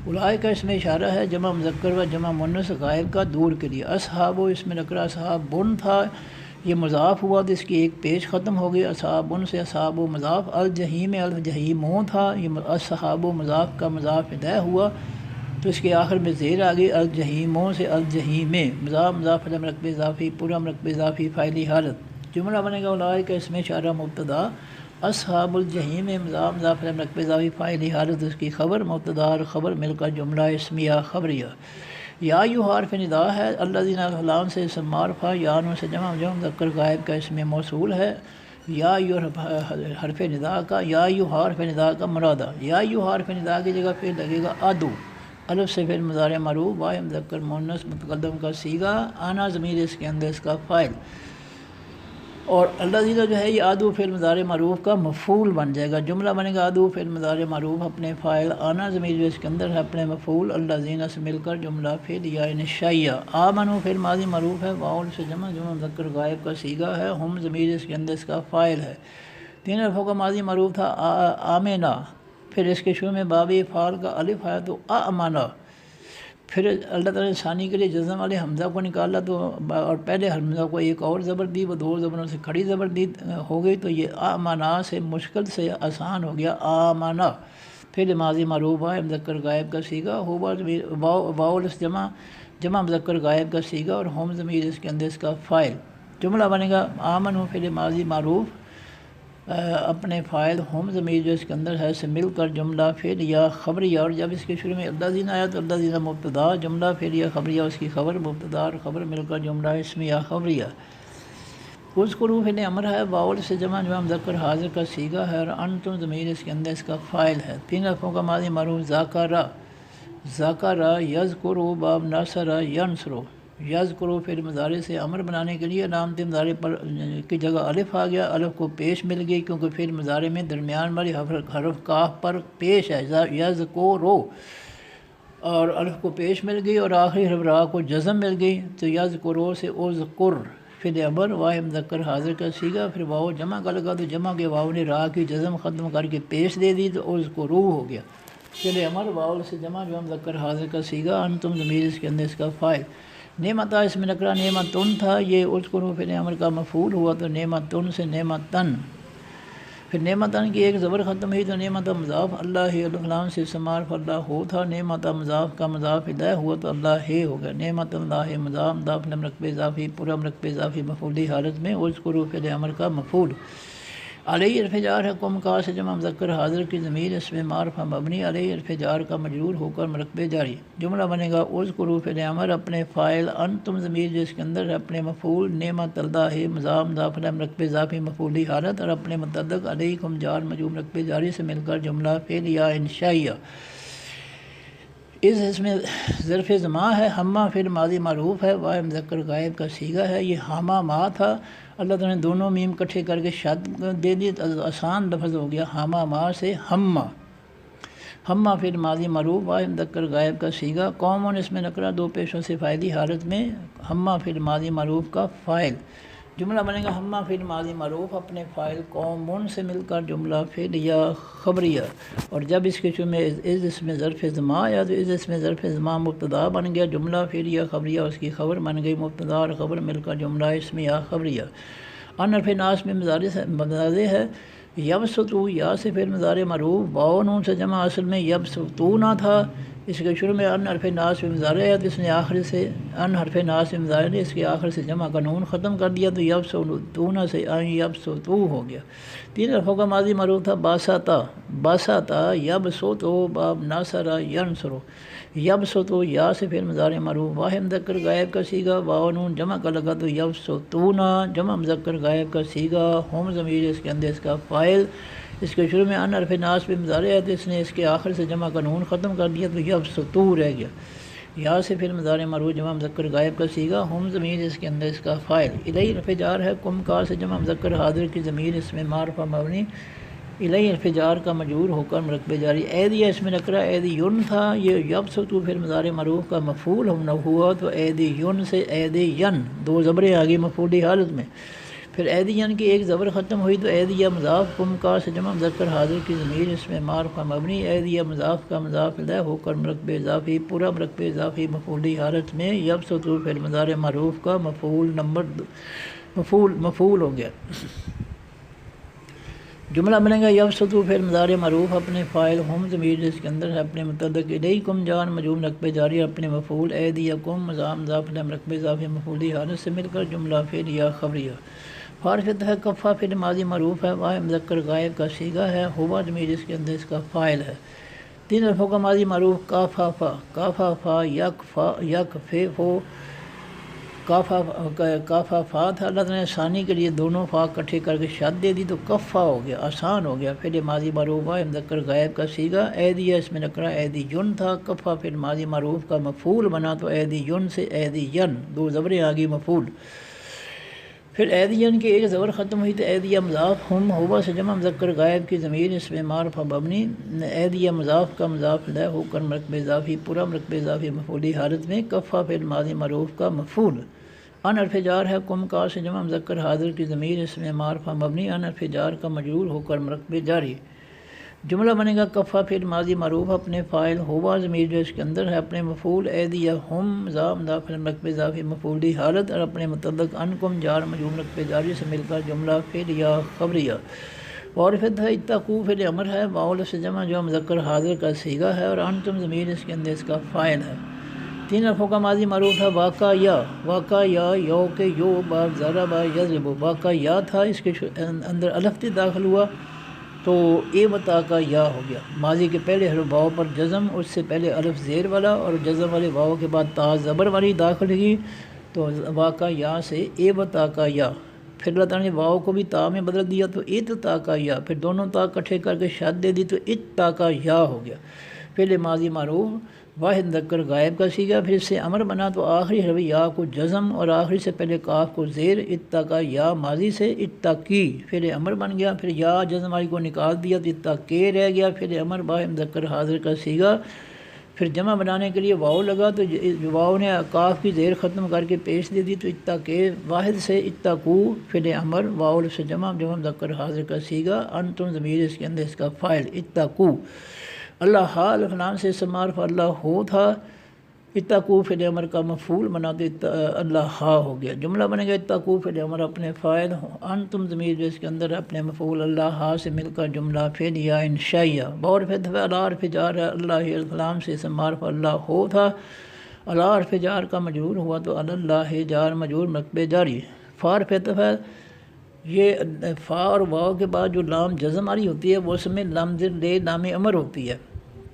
اولئک کا اس میں اشارہ ہے جمع مذکر و جمع مؤنث غائب کا دور کے لیے۔ اصحاب اس میں نکرہ اصحاب بن تھا، یہ مضاف ہوا تو اس کی ایک پیش ختم ہو گئی، اصحاب سے اصحاب و مضاف، الجحیم الجحیموں تھا، یہ اصحاب و مضاف کا مضاف الیہ ہوا تو اس کے آخر میں زیر آ گئی، الجحیموں سے الجحیم، مضاف مضاف الیہ مرکب اضافی، پورا مرکب اضافی فاعلی حالت۔ جملہ بنے گا اولئک اس میں اشارہ مبتدا، اصحاب الجحیم مضاف مضاف الیہ مرکب اضافی فاعلی حالت، اس کی خبر مبتدا اور خبر مل کر جملہ اسمیہ خبریہ۔ یا یو حرف ندا ہے، الذین الفلام سے اسم معرفہ، یانوں سے جمع مذکر غائب کا اسم موصول ہے۔ یا یو حرف ندا کا، یا یو حرف ندا کا مرادہ، یا یو حرف ندا کی جگہ پھر لگے گا ادو، الف سے فعل مضارع معروف، واحد مذکر مؤنث متقدم کا صیغہ، آنا ضمیر اس کے اندر اس کا فاعل، اور الذین جو ہے یہ ادو فعل مضارع معروف کا مفعول بن جائے گا۔ جملہ بنے گا ادو فعل مضارع معروف اپنے فاعل، آنا ضمیر جو اس کے اندر ہے اپنے مفعول، الذین سے مل کر جملہ فعل یا انشائیہ۔ آمنو فعل ماضی معروف ہے، واو سے جمع مذکر غائب کا صیغہ ہے، ہم ضمیر اس کے اندر اس کا فاعل ہے۔ تین حرفوں کا ماضی معروف تھا آمنا، پھر اس کے شروع میں باب افعال کا الف آیا تو آمنا، پھر اللہ تعالیٰ نے ثانی کے لیے جزم والے حمزہ کو نکالا تو اور پہلے حمزہ کو ایک اور زبر دی، وہ دو زبروں سے کھڑی زبر دی ہو گئی تو یہ آمنا سے مشکل سے آسان ہو گیا آمنا۔ پھر ماضی معروف ہے مذکر غائب کا صیغہ، واؤ جمع مذکر غائب کا صیغہ، اور ہم ضمیر اس کے اندر اس کا فاعل۔ جملہ بنے گا آمن پھر ماضی معروف اپنے فاعل ہم ضمیر جو اس کے اندر ہے سے مل کر جملہ فعل یا خبریہ، اور جب اس کے شروع میں الذین آیا تو الذین مبتدا، جملہ فعل یا خبریہ اس کی خبر مبتدا اور خبر مل کر جملہ اسمیہ خبریہ۔ اذکروا فعل امر ہے، واو سے جمع مذکر حاضر کا صیغہ ہے، اور انتم ضمیر اس کے اندر اس کا فاعل ہے۔ تین حرفوں کا ماضی معروف ذکر یذکر باب نصر ینصر، یذکر فعل مضارع سے امر بنانے کے لیے علامت مضارع پر کی جگہ الف آ گیا، الف کو پیش مل گئی کیونکہ فعل مضارع میں درمیان والی حرف کاف پر پیش ہے، یذکرو، اور الف کو پیش مل گئی اور آخری حرف را کو جزم مل گئی تو یذکرو سے اذکر فعل امر واحد مذکر حاضر کا صیغہ، پھر واو جمع کا لگا تو جمع کے واو نے را کی جزم ختم کر کے پیش دے دی تو اذکرو ہو گیا۔ فعل امر واو سے جمع مذکر حاضر کا صیغہ، انتم ضمیر اس کے اندر اس کا فاعل۔ نعمتا اس میں نکرہ نعمتن تھا، یہ اذکروا فعل امر کا مفعول ہوا تو نعمتن سے نعمتن، پھر نعمتن کی ایک زبر ختم ہوئی تو نعمت مضاف اللہ الفلام سے اسم معرفہ اللہ ہو تھا، نعمت مضاف کا مضاف الیہ ہوا تو اللہ ہے ہو گیا، نعمت اللہ مضاف مضاف مرکب اضافی، پورا مرکب اضافی مفعولی حالت میں اذکروا فعل امر کا مفعول۔ علیہ حرف جار ہے، قم کا سے جمع مذکر حاضر کی ضمیر اس میں معرفہ مبنی علیہ حرف جار کا مجرور ہو کر مرکب جاری۔ جملہ بنے گا اذکروا فعل امر اپنے فاعل، انتم ضمیر جو اس کے اندر ہے اپنے مفعول، نعمت اللہ ہے مضاف مضاف الیہ مرکب اضافی مفعولی حالت، اور اپنے متعلق علیکم جار مجرور مرکب جاری سے مل کر جملہ فعل یا انشائیہ۔ اس میں ظرف زماں ہے، ہمہ فعل ماضی معروف ہے، واحد مذکر غائب کا صیغہ ہے، یہ ہمہ ما تھا، اللہ تعالیٰ نے دونوں میم اکٹھے کر کے شد دے دی تو آسان لفظ ہو گیا، ہمہ ما سے ہمہ۔ ہمہ فعل ماضی معروف واحد مذکر غائب کا صیغہ، قوم اس میں نکرہ دو پیشوں سے فائدی حالت میں، ہمہ فعل ماضی معروف کا فاعل۔ جملہ بنے گا ہمہ فعل ماضی معروف اپنے فاعل قوم سے مل کر جملہ فعل یا خبریہ، اور جب اس کے شروع میں اس میں ظرف زماں آیا تو اس میں ظرف زماں مبتدا بن گیا، جملہ فعل یا خبریہ اس کی خبر بن گئی، مبتدا اور خبر مل کر جملہ اسمیہ خبریہ۔ ان حرف ناس میں مضارع ہے، یبسطو یا سے فعل مضارع معروف، واو نون سے جمع اصل میں یبسطونا تھا، اس کے شروع میں ان حرف ناس میں مضارع ہے تو اس نے آخر سے ان حرف ناس میں مضارع نے اس کے آخر سے جمع کا نون ختم کر دیا تو یبسطونا سے ان یبسطو ہو گیا۔ تین حرفوں کا ماضی معروف تھا باسطا یبسطو باب ناصر ینصر، یبسطو یا سے فعل مضارع معروف واحد مذکر غائب کا صیغہ، واو نون جمع کا لگا تو یبسطونا جمع مذکر غائب کا صیغہ، ہم ضمیر اس کے اندر اس کا فاعل، اس کے شروع میں ان حرف ناس میں مضارع ہے تو اس نے اس کے آخر سے جمع کا نون ختم کر دیا تو یبسطو رہ گیا۔ یا سے فعل مضارع معروف جمع مذکر غائب کا صیغہ، ہم ضمیر اس کے اندر اس کا فاعل۔ الیہ حرف جار ہے، قم کا سے جمع مذکر حاضر کی ضمیر اس میں معرفہ مبنی الیہ انفجار کا مجرور ہو کر مرکب جاری، ایدیہ اس میں نکرہ ایدیون تھا، یہ یبسطو پھر مضارع معروف کا مفعول ہم نہ ہوا تو ایدیون سے ایدین دو زبریں آگئی مفعولی حالت میں، پھر ایدین کی ایک زبر ختم ہوئی تو ایدیہ مضاف قم کا سے جمع مذکر حاضر کی ضمیر اس میں معرفہ مبنی، ایدیہ مضاف کا مضاف الیہ ہو کر مرکب اضافی پورا مرکب اضافی مفعولی حالت میں، یبسطو پھر مضارع معروف کا مفعول ہو گیا۔ جملہ بنے گا یبسطو پھر مضارع معروف اپنے فاعل ہم ضمیر جس کے اندر ہے اپنے متعلق الیکم جار مجرور مرکب جاری اپنے مفعول ایدیکم مضاف الیہ مرکب اضافی مفعولی حالت سے مل کر جملہ فعلیہ خبریہ۔ فارفت ہے کفا فعل ماضی معروف ہے، واحد مذکر غائب کا صیغہ ہے، ہوا ضمیر جس کے اندر اس کا فاعل ہے۔ تین حرفوں کا ماضی معروف کافا فا یک فے فو، کافا فا تھا، اللہ تعالیٰ نے ثانی کے لیے دونوں فا اکٹھے کر کے شد دے دی تو کفا ہو گیا، آسان ہو گیا، فعل ماضی معروف ہے مذکر غائب کا صیغہ، ایدیہ اس میں نکرہ ایدیون تھا، کفا فعل ماضی معروف کا مفعول بنا تو ایدیون سے ایدین دو زبریں آگئی مفعول، پھر ایدین کی ایک زبر ختم ہوئی تو ایدیہ مضاف ہم ہوا سے جمع مذکر غائب کی ضمیر اس میں معرفہ مبنی، ایدیہ مضاف کا مضاف الیہ ہو کر مرکب اضافی پورا مرکب اضافی مفعولی حالت میں، کفا فعل ماضی معروف کا مفعول، ان حرف جار ہے کم کا سے جمع مذکر حاضر کی ضمیر اس میں معرفہ مبنی، ان حرف جار کا مجرور ہو کر مرکب جاری۔ جملہ بنے گا کفا فعل ماضی معروف اپنے فاعل ہوا ضمیر جو اس کے اندر ہے اپنے مفعول ایدیہ ہم مضاف مرکب اضافی مفعولی حالت اور اپنے متعلق انکم جار مجرور مرکب جاری سے مل کر جملہ فعلیہ خبریہ۔ وعرفت ہے اتقوا فعل امر ہے، واو سے جمع جو مذکر حاضر کا صیغہ ہے اور انتم ضمیر اس کے اندر اس کا فاعل ہے۔ تین حرفوں کا ماضی معروف ہے واقع یا یو کے یو با ضرب یضرب، واقع یا تھا، اس کے اندر الف داخل ہوا تو اے بتا کا یا ہو گیا، ماضی کے پہلے حرف واو پر جزم، اس سے پہلے الف زیر والا اور جزم والے واو کے بعد تا زبر والی داخل ہوئی تو واقع یا سے اے بتا کا یا، پھر اللہ تعالیٰ نے واو کو بھی تا میں بدل دیا تو ات تا کا یا، پھر دونوں تا اکٹھے کر کے شد دے دی تو ات تا کا یا ہو گیا، پہلے ماضی معروف واحد مذکر غائب کا صیغہ، پھر اس سے امر بنا تو آخری حرف یا کو جزم اور آخری سے پہلے کاف کو زیر، اتقا یا ماضی سے اتقی پھر امر بن گیا، پھر یا جزم والی کو نکال دیا تو اتقے رہ گیا، پھر امر واحد مذکر حاضر کا صیغہ، پھر جمع بنانے کے لیے واو لگا تو واو نے کاف کی زیر ختم کر کے پیش دے دی تو اتقے واحد سے اتقو پھر امر واو سے جمع مذکر حاضر کا صیغہ، انتم ضمیر اس کے اندر اس کا فاعل اتقو، اللہ الف لام سے اسم معرفہ اللہ ہو تھا، اتقوا فعل امر کا مفعول بنا تو اللہ ہو گیا، جملہ بنے گا اتقوا فعل امر اپنے فاعل، انتم ضمیر جو اس کے اندر اپنے مفعول اللہ سے مل کر جملہ فعلیہ انشائیہ، بور فعل اللہ حرف جار ہے، اللہ الف لام سے اسم معرفہ اللہ ہو تھا، اللہ حرف جار کا مجرور ہوا تو اللہ جار مجرور مرکب جاری، فار فتح ہے، یہ فا اور واو کے بعد جو لام جزم والی ہوتی ہے وہ اس میں لام زر لے لام امر ہوتی ہے،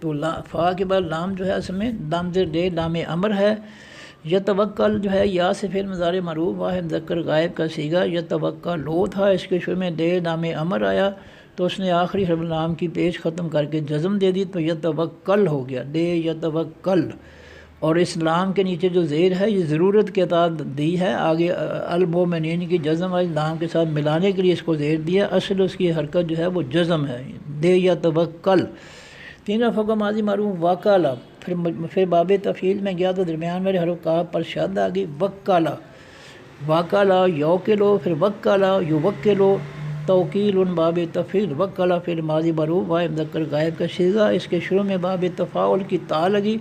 تو فا کے بعد لام جو ہے اس میں لام زر لے لام امر ہے، یتوکل جو ہے یا سے فعل مضارع معروف واحد مذکر غائب کا صیغہ، یتوکل ہو تھا، اس کے شروع میں لے لام امر آیا تو اس نے آخری حرف لام کی پیش ختم کر کے جزم دے دی تو یتوکل ہو گیا، لے یتوکل، اور اس لام کے نیچے جو زیر ہے یہ ضرورت کے تحت دی ہے، آگے المومنین کی جزم والی لام کے ساتھ ملانے کے لیے اس کو زیر دیا، اصل اس کی حرکت جو ہے وہ جزم ہے، دے یا توکل۔ تین حرفوں کا ماضی معروف واقعہ، پھر باب تفعیل میں گیا تو درمیان والے حرف کاف پر شد آ گئی، وکالا واقعہ یوکلو، پھر وکالا یوکلو، توکیل باب تفعیل، وکالا پھر ماضی معروف واحد مذکر غائب کا صیغہ، اس کے شروع میں باب تفاعل کی تا لگی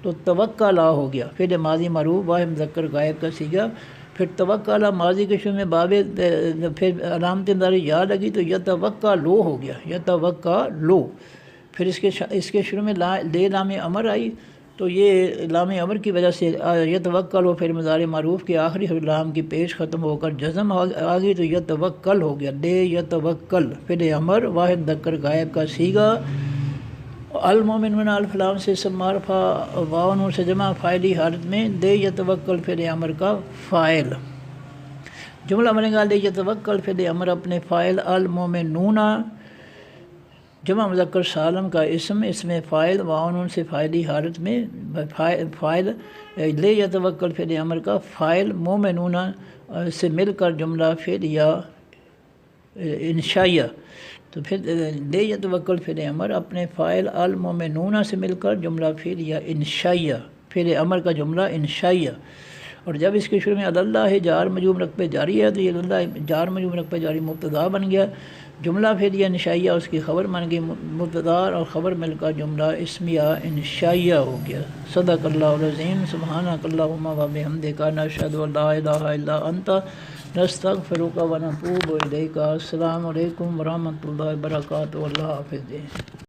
تو توکلا ہو گیا، پھر ماضی معروف واحد مذکر غائب کا صیغہ، پھر توکلا ماضی کے شروع میں باب پھر علامت انداری یا لگی تو یتوکلو ہو گیا، یتوکلو، پھر اس کے شروع میں لے لام امر آئی تو یہ لام امر کی وجہ سے یتوکلو پھر مضارع معروف کے آخری حرف لام کی پیش ختم ہو کر جزم آ گئی تو یتوکل ہو گیا، لے یتوکل، پھر امر واحد مذکر غائب کا صیغہ، المومن من الف لام سے اسم معرفہ واو نون سے جمع فاعلی حالت میں، دے یتوکل فعل امر کا فاعل، جملہ بنے گا دے یتوکل فعل امر اپنے فاعل، المومنون جمع مذکر سالم کا اسم، اس میں فاعل واو نون سے فاعلی حالت میں، فاعل لے یتوکل فعل امر کا فاعل مومنون سے مل کر جملہ فعلیہ انشائیہ، تو پھر لے یتوکل فعل امر اپنے فاعل المؤمنون سے مل کر جملہ فعلیہ انشائیہ، فعل امر کا جملہ انشائیہ، اور جب اس کے شروع میں اللہ جار مجرور رکھ پہ جاری ہے تو یہ اللہ جار مجرور رکھ پہ جاری مبتدا بن گیا، جملہ فعلیہ انشائیہ اس کی خبر بن گئی، مبتدا اور خبر مل کر جملہ اسمیہ انشائیہ ہو گیا۔ صدق اللہ العظیم۔ سبحانک اللہم و بحمدک نشہد ان لا الہ الا انت نستغفرک و نتوب الیک۔ السلام علیکم ورحمۃ اللہ وبرکاتہ۔ اللہ حافظ۔